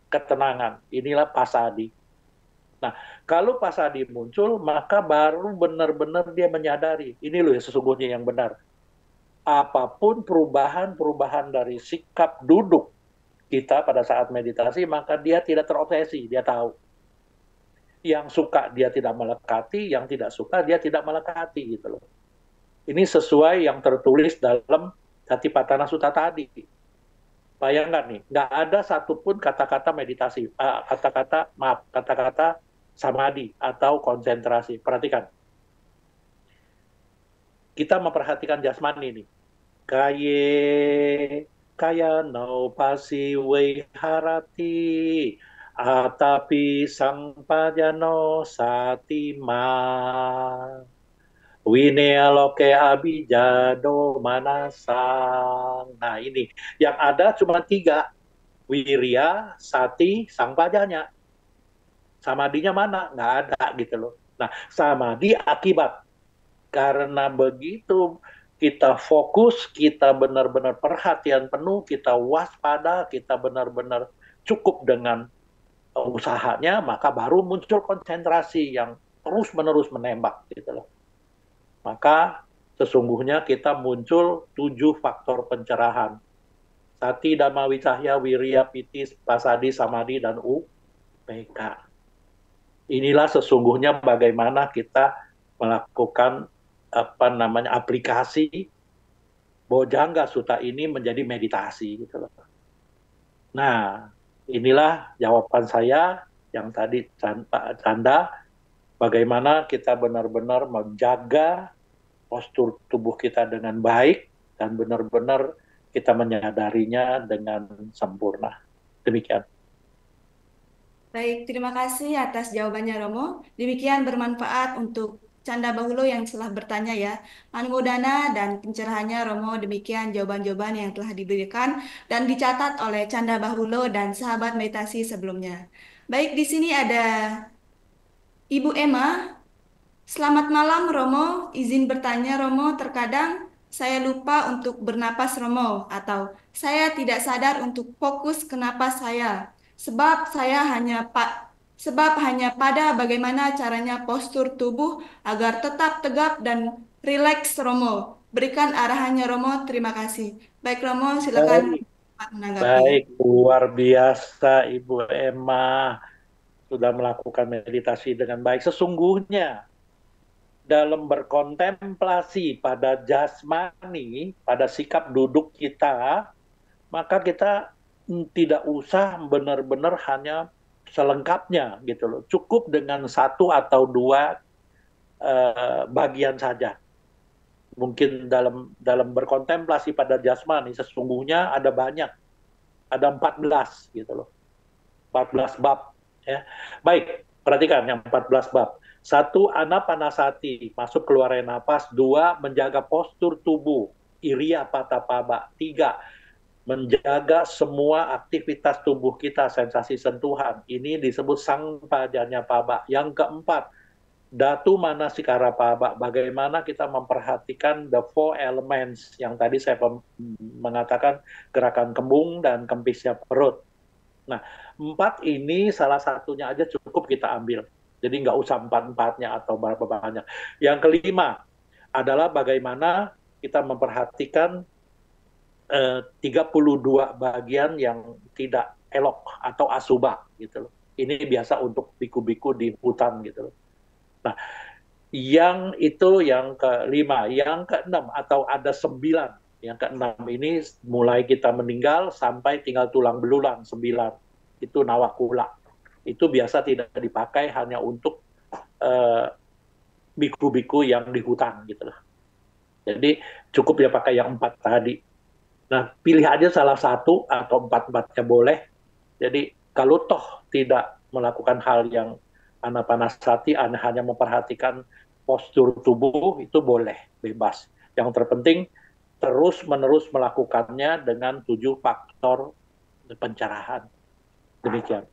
ketenangan, inilah pasadi. Nah, kalau pasadi muncul, maka baru benar-benar dia menyadari, ini loh yang sesungguhnya yang benar. Apapun perubahan-perubahan dari sikap duduk kita pada saat meditasi, maka dia tidak terobsesi, dia tahu. Yang suka dia tidak melekati, yang tidak suka dia tidak melekati gitu loh. Ini sesuai yang tertulis dalam Satipatthana Sutta tadi. Bayangkan nih, nggak ada satupun kata-kata meditasi, kata-kata samadhi atau konsentrasi. Perhatikan, kita memperhatikan jasmani nih. Kaya no pasi harati atapi sangpajano satima winea loke abijado manasang. Nah ini, yang ada cuma 3. Wirya, sati, sangpajanya. Samadinya mana? Nggak ada gitu loh. Nah, samadhi akibat. Karena begitu kita fokus, kita benar-benar perhatian penuh, kita waspada, kita benar-benar cukup dengan usahanya, maka baru muncul konsentrasi yang terus-menerus menembak gitu loh. Maka sesungguhnya kita muncul 7 faktor pencerahan. Sati, Dhamma, Wicahya, Wirya, Piti, Pasadi, Samadhi, dan UPK. Inilah sesungguhnya bagaimana kita melakukan aplikasi Bojjhanga Sutta ini menjadi meditasi gitu loh. Nah, inilah jawaban saya yang tadi Pak Canda, bagaimana kita benar-benar menjaga postur tubuh kita dengan baik dan benar-benar kita menyadarinya dengan sempurna. Demikian. Baik, terima kasih atas jawabannya Romo. Demikian bermanfaat untuk Canda Bahulo yang telah bertanya ya. Anumodana dan pencerahannya Romo, demikian jawaban-jawaban yang telah diberikan dan dicatat oleh Canda Bahulo dan sahabat meditasi sebelumnya. Baik, di sini ada Ibu Emma. Selamat malam Romo, izin bertanya Romo, terkadang saya lupa untuk bernapas Romo atau saya tidak sadar untuk fokus ke napas saya sebab hanya pada bagaimana caranya postur tubuh agar tetap tegap dan rileks Romo. Berikan arahannya Romo, terima kasih. Baik Romo, silakan menanggapi. Baik, luar biasa Ibu Emma sudah melakukan meditasi dengan baik. Sesungguhnya dalam berkontemplasi pada jasmani, pada sikap duduk kita, maka kita tidak usah benar-benar hanya selengkapnya gitu loh. Cukup dengan 1 atau 2 bagian saja. Mungkin dalam berkontemplasi pada jasmani sesungguhnya ada banyak. Ada 14 gitu loh. 14 bab ya. Baik, perhatikan yang 14 bab. 1, anapanasati, masuk keluarin napas. 2, menjaga postur tubuh, iriya patapaba. 3, menjaga semua aktivitas tubuh kita, sensasi sentuhan. Ini disebut sangpajanya paba. Yang keempat, datu manasikara paba. Bagaimana kita memperhatikan the 4 elements yang tadi saya mengatakan gerakan kembung dan kempisnya perut. Nah, 4 ini salah satunya aja cukup kita ambil. Jadi nggak usah 4-4-nya atau berapa banyak. Yang kelima adalah bagaimana kita memperhatikan 32 bagian yang tidak elok atau asubha gitu loh. Ini biasa untuk biku-biku di hutan gitu loh. Nah, yang itu yang kelima, yang keenam atau ada 9. Yang keenam ini mulai kita meninggal sampai tinggal tulang belulang 9. Itu nawakula. Itu biasa tidak dipakai hanya untuk biku-biku yang di hutan gitu loh. Jadi cukup dia pakai yang 4 tadi. Nah, pilih aja salah satu atau 4-4-nya boleh. Jadi kalau toh tidak melakukan hal yang anapanasati, hanya memperhatikan postur tubuh itu boleh, bebas. Yang terpenting terus-menerus melakukannya dengan 7 faktor pencerahan. Demikian.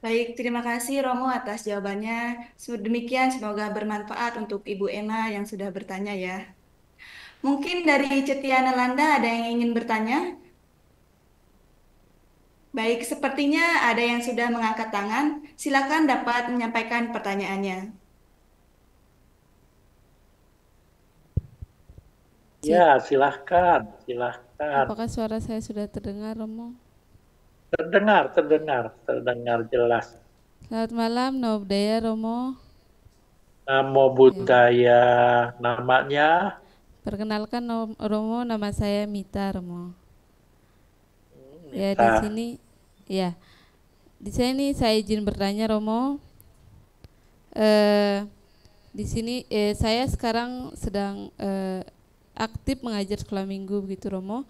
Baik, terima kasih Romo atas jawabannya. Demikian semoga bermanfaat untuk Ibu Emma yang sudah bertanya ya. Mungkin dari Cetiana Landa ada yang ingin bertanya? Baik, sepertinya ada yang sudah mengangkat tangan. Silakan dapat menyampaikan pertanyaannya. Ya, silahkan, silahkan. Apakah suara saya sudah terdengar, Romo? Terdengar jelas. Selamat malam, Namo Buddhaya, Romo. Namo Buddhaya, namanya? Perkenalkan, Romo, nama saya Mita, Romo. Ya, Mita. Di sini saya izin bertanya, Romo. Di sini saya sekarang sedang aktif mengajar sekolah minggu begitu, Romo.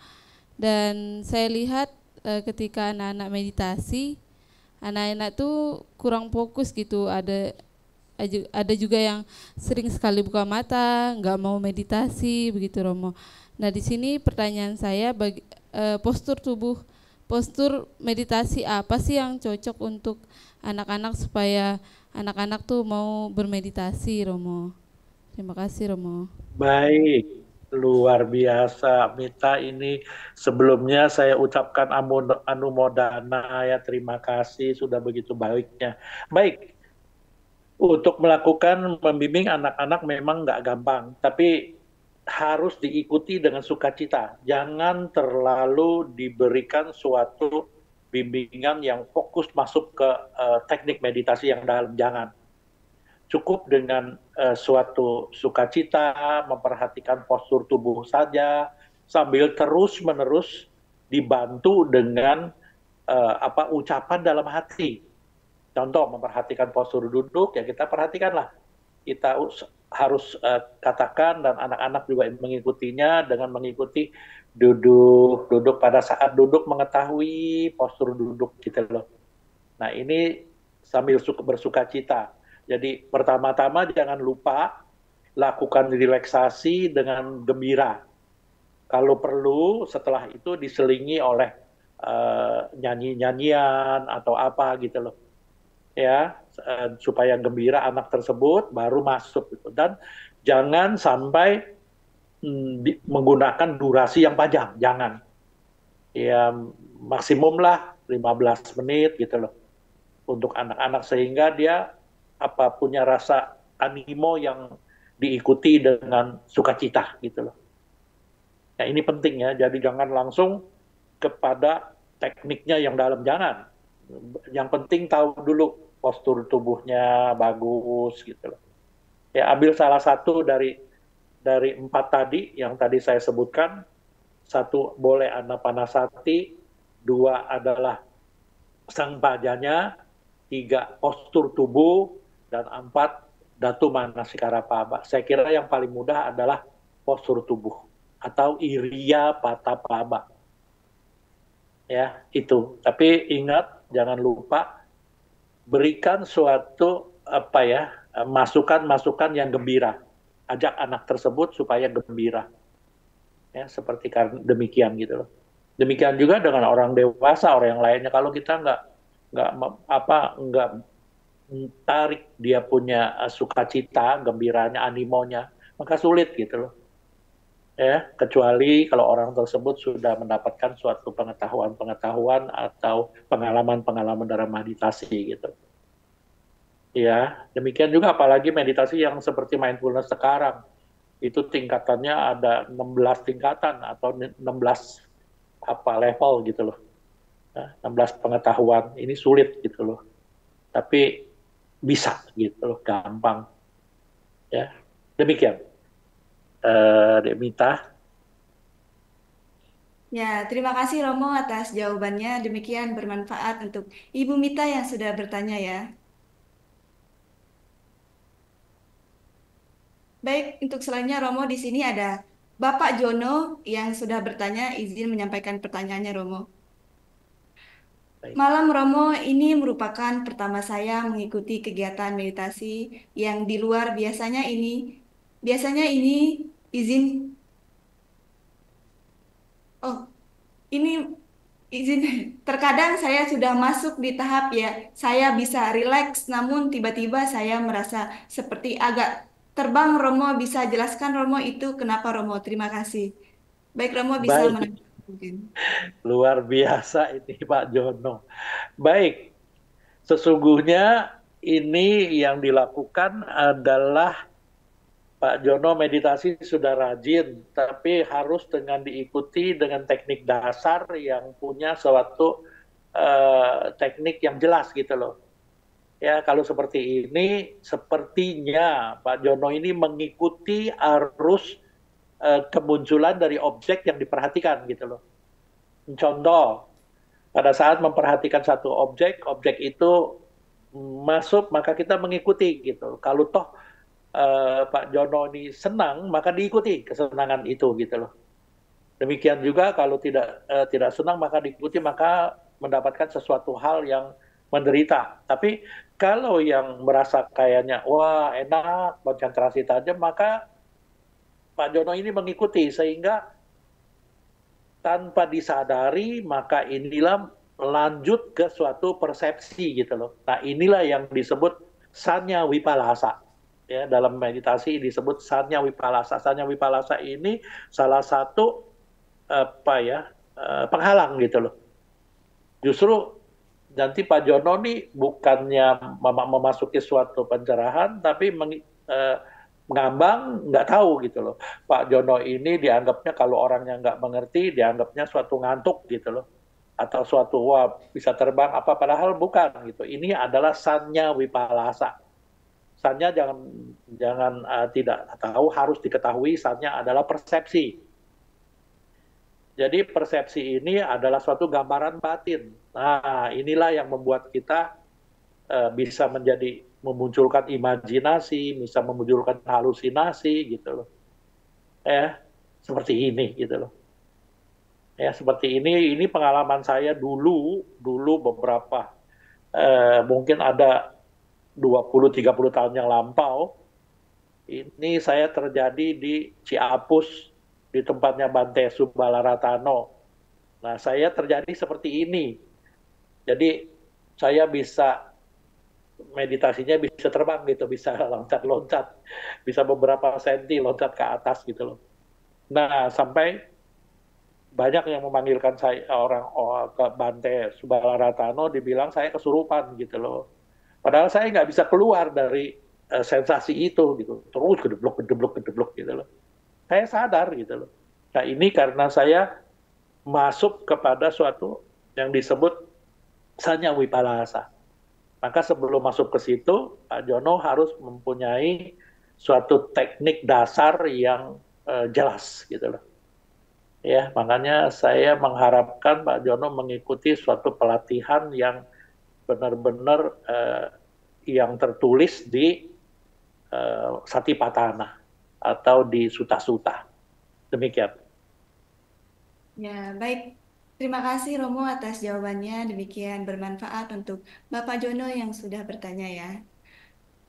Dan saya lihat ketika anak-anak meditasi, anak-anak tuh kurang fokus gitu. Ada juga yang sering sekali buka mata, nggak mau meditasi begitu, Romo. Nah, di sini pertanyaan saya, postur meditasi apa sih yang cocok untuk anak-anak supaya anak-anak tuh mau bermeditasi, Romo? Terima kasih, Romo. Baik, luar biasa, Mita. Ini sebelumnya saya ucapkan anumodana ya, terima kasih sudah begitu baiknya. Baik, untuk melakukan membimbing anak-anak memang nggak gampang, tapi harus diikuti dengan sukacita. Jangan terlalu diberikan suatu bimbingan yang fokus masuk ke teknik meditasi yang dalam, jangan. Cukup dengan suatu sukacita, memperhatikan postur tubuh saja, sambil terus-menerus dibantu dengan ucapan dalam hati. Contoh, memperhatikan postur duduk, ya kita perhatikanlah. Kita harus katakan, dan anak-anak juga mengikutinya dengan mengikuti duduk pada saat duduk, mengetahui postur duduk gitu loh. Nah, ini sambil bersukacita. Jadi pertama-tama jangan lupa lakukan relaksasi dengan gembira. Kalau perlu setelah itu diselingi oleh nyanyi-nyanyian atau apa gitu loh. Ya, supaya gembira anak tersebut baru masuk gitu. Dan jangan sampai menggunakan durasi yang panjang, jangan. Ya maksimum lah 15 menit gitu loh untuk anak-anak, sehingga dia punya rasa animo yang diikuti dengan sukacita gitu loh. Ya ini penting ya, jadi jangan langsung kepada tekniknya yang dalam, jangan. Yang penting tahu dulu postur tubuhnya bagus gitu loh. Ya ambil salah satu dari 4 tadi yang tadi saya sebutkan. 1 boleh anapanasati, 2 adalah sangpajanya, 3 postur tubuh, dan 4 datu manasikara-paba. Saya kira yang paling mudah adalah postur tubuh atau iriya patapaba. Ya, itu. Tapi ingat, jangan lupa berikan suatu masukan-masukan yang gembira. Ajak anak tersebut supaya gembira. Ya, seperti demikian gitu loh. Demikian juga dengan orang dewasa, orang yang lainnya. Kalau kita nggak tarik dia punya sukacita, gembiranya, animonya, maka sulit gitu loh. Ya, kecuali kalau orang tersebut sudah mendapatkan suatu pengetahuan atau pengalaman dalam meditasi gitu. Ya, demikian juga apalagi meditasi yang seperti mindfulness sekarang. Itu tingkatannya ada 16 tingkatan atau 16 level gitu loh. 16 pengetahuan. Ini sulit gitu loh. Tapi bisa gitu loh, gampang. Ya, demikian. Mita. Ya, terima kasih Romo atas jawabannya. Demikian bermanfaat untuk Ibu Mita yang sudah bertanya ya. Baik, untuk selanjutnya Romo di sini ada Bapak Jono yang sudah bertanya, izin menyampaikan pertanyaannya Romo. Baik. Malam Romo, ini merupakan pertama saya mengikuti kegiatan meditasi yang di luar biasanya ini. Biasanya ini izin, oh ini izin, terkadang saya sudah masuk di tahap ya, saya bisa rileks, namun tiba-tiba saya merasa seperti agak terbang. Romo bisa jelaskan Romo itu kenapa Romo? Terima kasih. Baik Romo bisa Baik, menanggapi mungkin. luar biasa ini Pak Jono. Baik, sesungguhnya ini yang dilakukan adalah Pak Jono meditasi sudah rajin, tapi harus dengan diikuti dengan teknik dasar yang punya suatu teknik yang jelas gitu loh. Ya, kalau seperti ini, sepertinya Pak Jono ini mengikuti arus kemunculan dari objek yang diperhatikan gitu loh. Contoh, pada saat memperhatikan satu objek, objek itu masuk, maka kita mengikuti gitu. Kalau toh Pak Jono ini senang, maka diikuti kesenangan itu gitu loh. Demikian juga kalau tidak senang maka diikuti, maka mendapatkan sesuatu hal yang menderita. Tapi kalau yang merasa kayaknya wah enak, konsentrasi tajam, maka Pak Jono ini mengikuti sehingga tanpa disadari maka inilah lanjut ke suatu persepsi gitu loh. Nah, inilah yang disebut sanya wipalasa. Ya, dalam meditasi disebut sanya wipalasa. Sanya wipalasa ini salah satu penghalang gitu loh. Justru nanti Pak Jono nih bukannya memasuki suatu pencerahan, tapi mengambang nggak tahu gitu loh. Pak Jono ini dianggapnya kalau orangnya nggak mengerti, dianggapnya suatu ngantuk gitu loh. Atau suatu wah bisa terbang apa, padahal bukan gitu. Ini adalah sanya wipalasa. Sanya jangan tidak tahu, harus diketahui sanya adalah persepsi. Jadi persepsi ini adalah suatu gambaran batin. Nah, inilah yang membuat kita bisa memunculkan imajinasi, bisa memunculkan halusinasi gitu loh. Ya, seperti ini gitu loh. Ya, seperti ini pengalaman saya dulu beberapa mungkin ada 20-30 tahun yang lampau. Ini saya terjadi di Ciapus, di tempatnya Bante Subalaratano. Nah, saya terjadi seperti ini. Jadi, saya bisa meditasinya bisa terbang gitu, bisa loncat-loncat, bisa beberapa senti loncat ke atas gitu loh. Nah, sampai banyak yang memanggilkan saya ke Bante Subalaratano, dibilang saya kesurupan gitu loh. Padahal saya nggak bisa keluar dari sensasi itu gitu, terus gedeblok gitu loh. Saya sadar gitu loh. Nah, ini karena saya masuk kepada suatu yang disebut sanya wipalasa. Maka sebelum masuk ke situ, Pak Jono harus mempunyai suatu teknik dasar yang jelas gitu loh. Ya, makanya saya mengharapkan Pak Jono mengikuti suatu pelatihan yang benar-benar yang tertulis di Satipatthana atau di Sutta-Sutta. Demikian. Ya, baik. Terima kasih Romo atas jawabannya. Demikian bermanfaat untuk Bapak Jono yang sudah bertanya ya.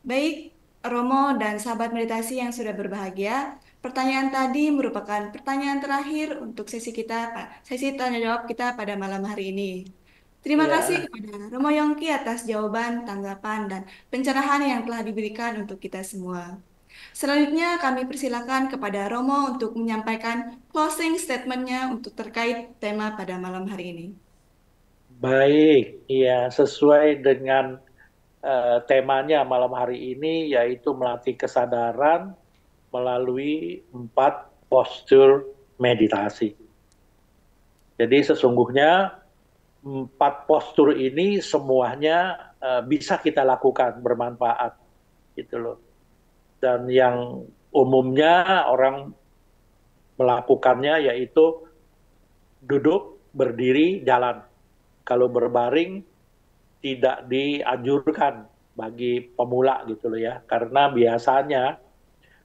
Baik, Romo dan sahabat meditasi yang sudah berbahagia, pertanyaan tadi merupakan pertanyaan terakhir untuk sesi kita, sesi tanya jawab kita pada malam hari ini. Terima kasih Ya, kepada Romo Yongki atas jawaban, tanggapan, dan pencerahan yang telah diberikan untuk kita semua. Selanjutnya kami persilakan kepada Romo untuk menyampaikan closing statement-nya untuk terkait tema pada malam hari ini. baik. Ya, sesuai dengan temanya malam hari ini, yaitu melatih kesadaran melalui 4 postur meditasi. Jadi sesungguhnya 4 postur ini semuanya bisa kita lakukan, bermanfaat gitu loh. Dan yang umumnya orang melakukannya yaitu duduk, berdiri, jalan. Kalau berbaring tidak dianjurkan bagi pemula gitu loh ya, karena biasanya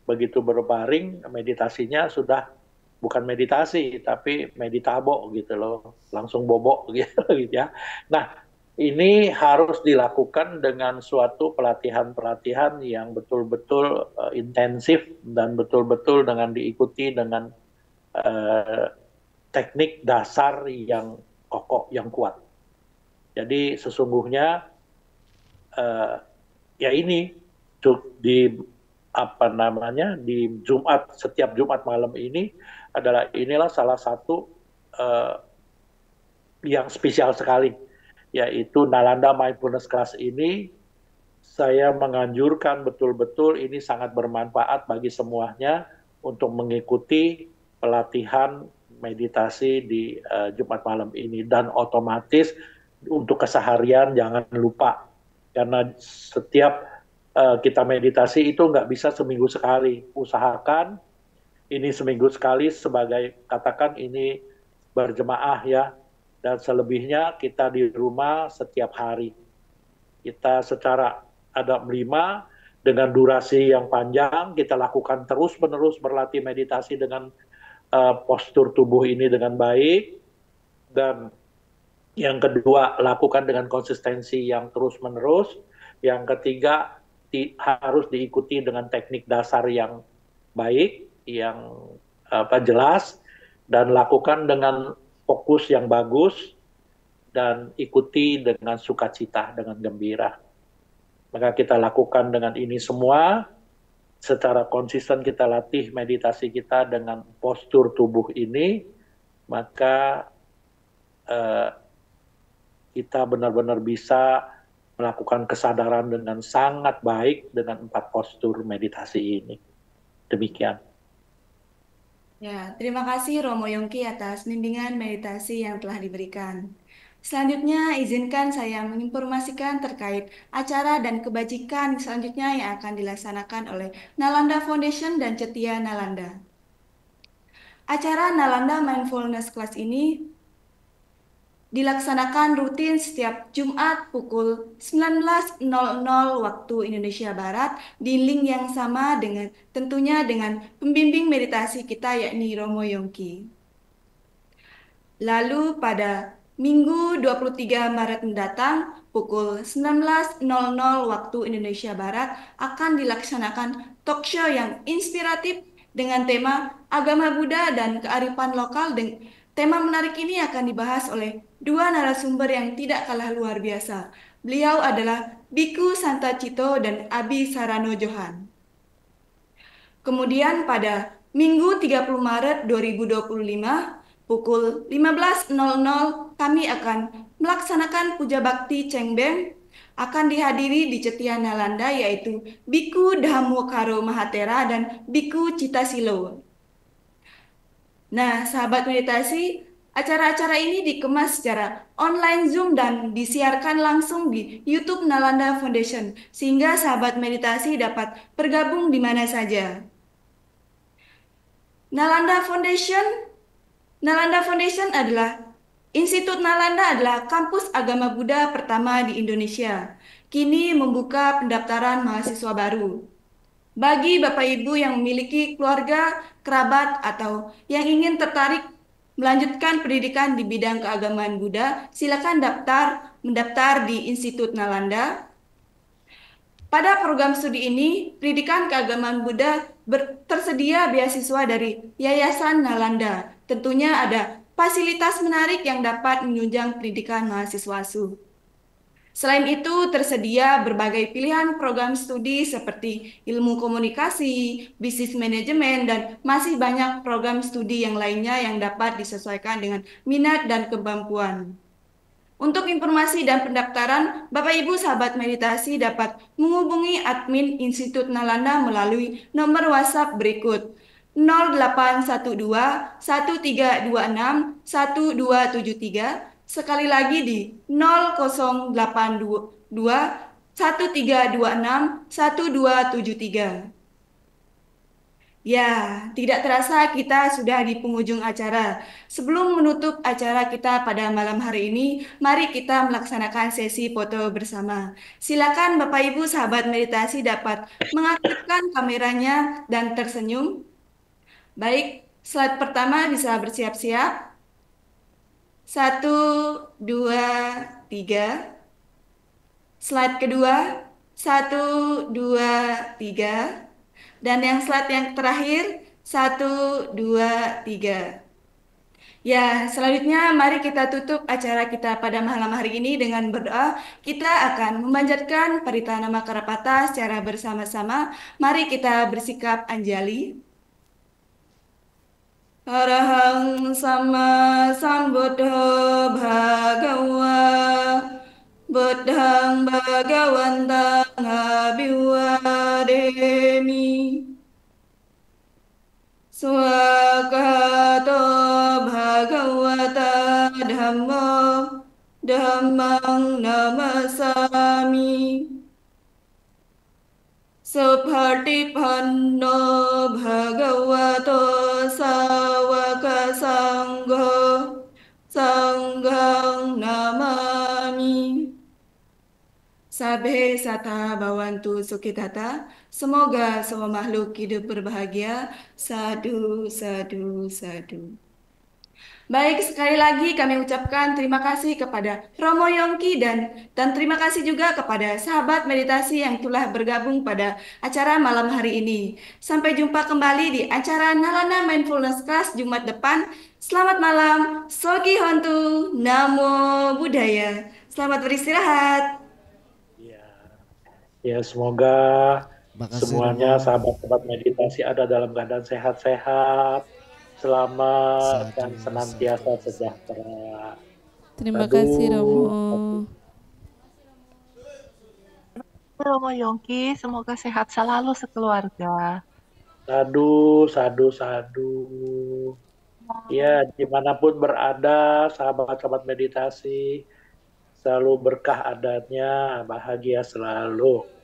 begitu berbaring meditasinya sudah bukan meditasi, tapi meditabo gitu loh, langsung bobok gitu, gitu ya. Nah, ini harus dilakukan dengan suatu pelatihan-pelatihan yang betul-betul intensif dan betul-betul dengan diikuti dengan teknik dasar yang kokoh, yang kuat. Jadi sesungguhnya ya ini di apa namanya di setiap Jumat malam ini inilah salah satu yang spesial sekali, yaitu Nalanda Mindfulness Class ini. Saya menganjurkan betul-betul ini sangat bermanfaat bagi semuanya untuk mengikuti pelatihan meditasi di Jumat malam ini, dan otomatis untuk keseharian jangan lupa, karena setiap kita meditasi itu nggak bisa seminggu sekali. Usahakan ini seminggu sekali, sebagai katakan ini berjemaah ya, dan selebihnya kita di rumah setiap hari. Kita secara ada 5 dengan durasi yang panjang, kita lakukan terus-menerus berlatih meditasi dengan postur tubuh ini dengan baik. Dan yang kedua, lakukan dengan konsistensi yang terus-menerus. Yang ketiga, harus diikuti dengan teknik dasar yang baik, yang jelas, dan lakukan dengan fokus yang bagus, dan ikuti dengan sukacita, dengan gembira. Maka kita lakukan dengan ini semua, secara konsisten kita latih meditasi kita dengan postur tubuh ini, maka kita benar-benar bisa melakukan kesadaran dengan sangat baik dengan 4 postur meditasi ini. Demikian. Ya, terima kasih Romo Yongki atas bimbingan meditasi yang telah diberikan. Selanjutnya, izinkan saya menginformasikan terkait acara dan kebajikan selanjutnya yang akan dilaksanakan oleh Nalanda Foundation dan Cetia Nalanda. Acara Nalanda Mindfulness Class ini dilaksanakan rutin setiap Jumat pukul 19.00 waktu Indonesia Barat di link yang sama dengan tentunya dengan pembimbing meditasi kita yakni Romo Yongki. Lalu pada Minggu 23 Maret mendatang pukul 19.00 waktu Indonesia Barat akan dilaksanakan talk show yang inspiratif dengan tema agama Buddha dan kearifan lokal. Tema menarik ini akan dibahas oleh 2 narasumber yang tidak kalah luar biasa. Beliau adalah Biku Santa Cito dan Abi Sarano Johan. Kemudian pada Minggu 30 Maret 2025 pukul 15.00 kami akan melaksanakan puja bakti Cengbeng, akan dihadiri di Cetia Nalanda yaitu Biku Dhammokaro Mahatera dan Biku Citasilo. Nah, sahabat meditasi, acara-acara ini dikemas secara online Zoom dan disiarkan langsung di YouTube Nalanda Foundation, sehingga sahabat meditasi dapat bergabung di mana saja. Nalanda Foundation adalah Institut Nalanda adalah kampus agama Buddha pertama di Indonesia. Kini membuka pendaftaran mahasiswa baru. Bagi Bapak Ibu yang memiliki keluarga, kerabat, atau yang ingin tertarik melanjutkan pendidikan di bidang keagamaan Buddha, silakan mendaftar di Institut Nalanda. Pada program studi ini, pendidikan keagamaan Buddha tersedia beasiswa dari Yayasan Nalanda. Tentunya ada fasilitas menarik yang dapat menunjang pendidikan mahasiswa asuh. Selain itu, tersedia berbagai pilihan program studi seperti ilmu komunikasi, bisnis manajemen, dan masih banyak program studi yang lainnya yang dapat disesuaikan dengan minat dan kemampuan. Untuk informasi dan pendaftaran, Bapak Ibu sahabat meditasi dapat menghubungi admin Institut Nalanda melalui nomor WhatsApp berikut 0812 1326 1273, sekali lagi di 082 1326 1273. Ya, tidak terasa kita sudah di penghujung acara. Sebelum menutup acara kita pada malam hari ini, mari kita melaksanakan sesi foto bersama. Silakan Bapak Ibu sahabat meditasi dapat mengaktifkan kameranya dan tersenyum. Baik, Slide pertama bisa bersiap-siap. 1, 2, 3. Slide kedua, 1, 2, 3. Dan yang slide yang terakhir, 1, 2, 3. Ya, selanjutnya mari kita tutup acara kita pada malam hari ini dengan berdoa. Kita akan memanjatkan Paritanama Karapata secara bersama-sama. Mari kita bersikap anjali. Arahang sama sambuddho bhagawa Buddhang bhagawantang abhiwademi Swakato bhagavata dhammo dhammang namasami Supatipanno bhagavato sawaka sangho sanghang namami Sabe sata bawantu sukitata. Semoga semua makhluk hidup berbahagia. Sadu, sadu, sadu. Baik, sekali lagi kami ucapkan terima kasih kepada Romo Yongki dan terima kasih juga kepada sahabat meditasi yang telah bergabung pada acara malam hari ini. Sampai jumpa kembali di acara Nalana Mindfulness Class Jumat depan. Selamat malam, Sogi Hontu, Namo Buddhaya. Selamat beristirahat. Ya, semoga semuanya sahabat-sahabat meditasi ada dalam keadaan sehat-sehat, selamat, dan senantiasa sejahtera. Terima kasih Romo. Romo Yongki, semoga sehat selalu sekeluarga. Sadu, sadu, sadu. Ya, dimanapun berada, sahabat-sahabat meditasi, selalu berkah adanya, bahagia selalu.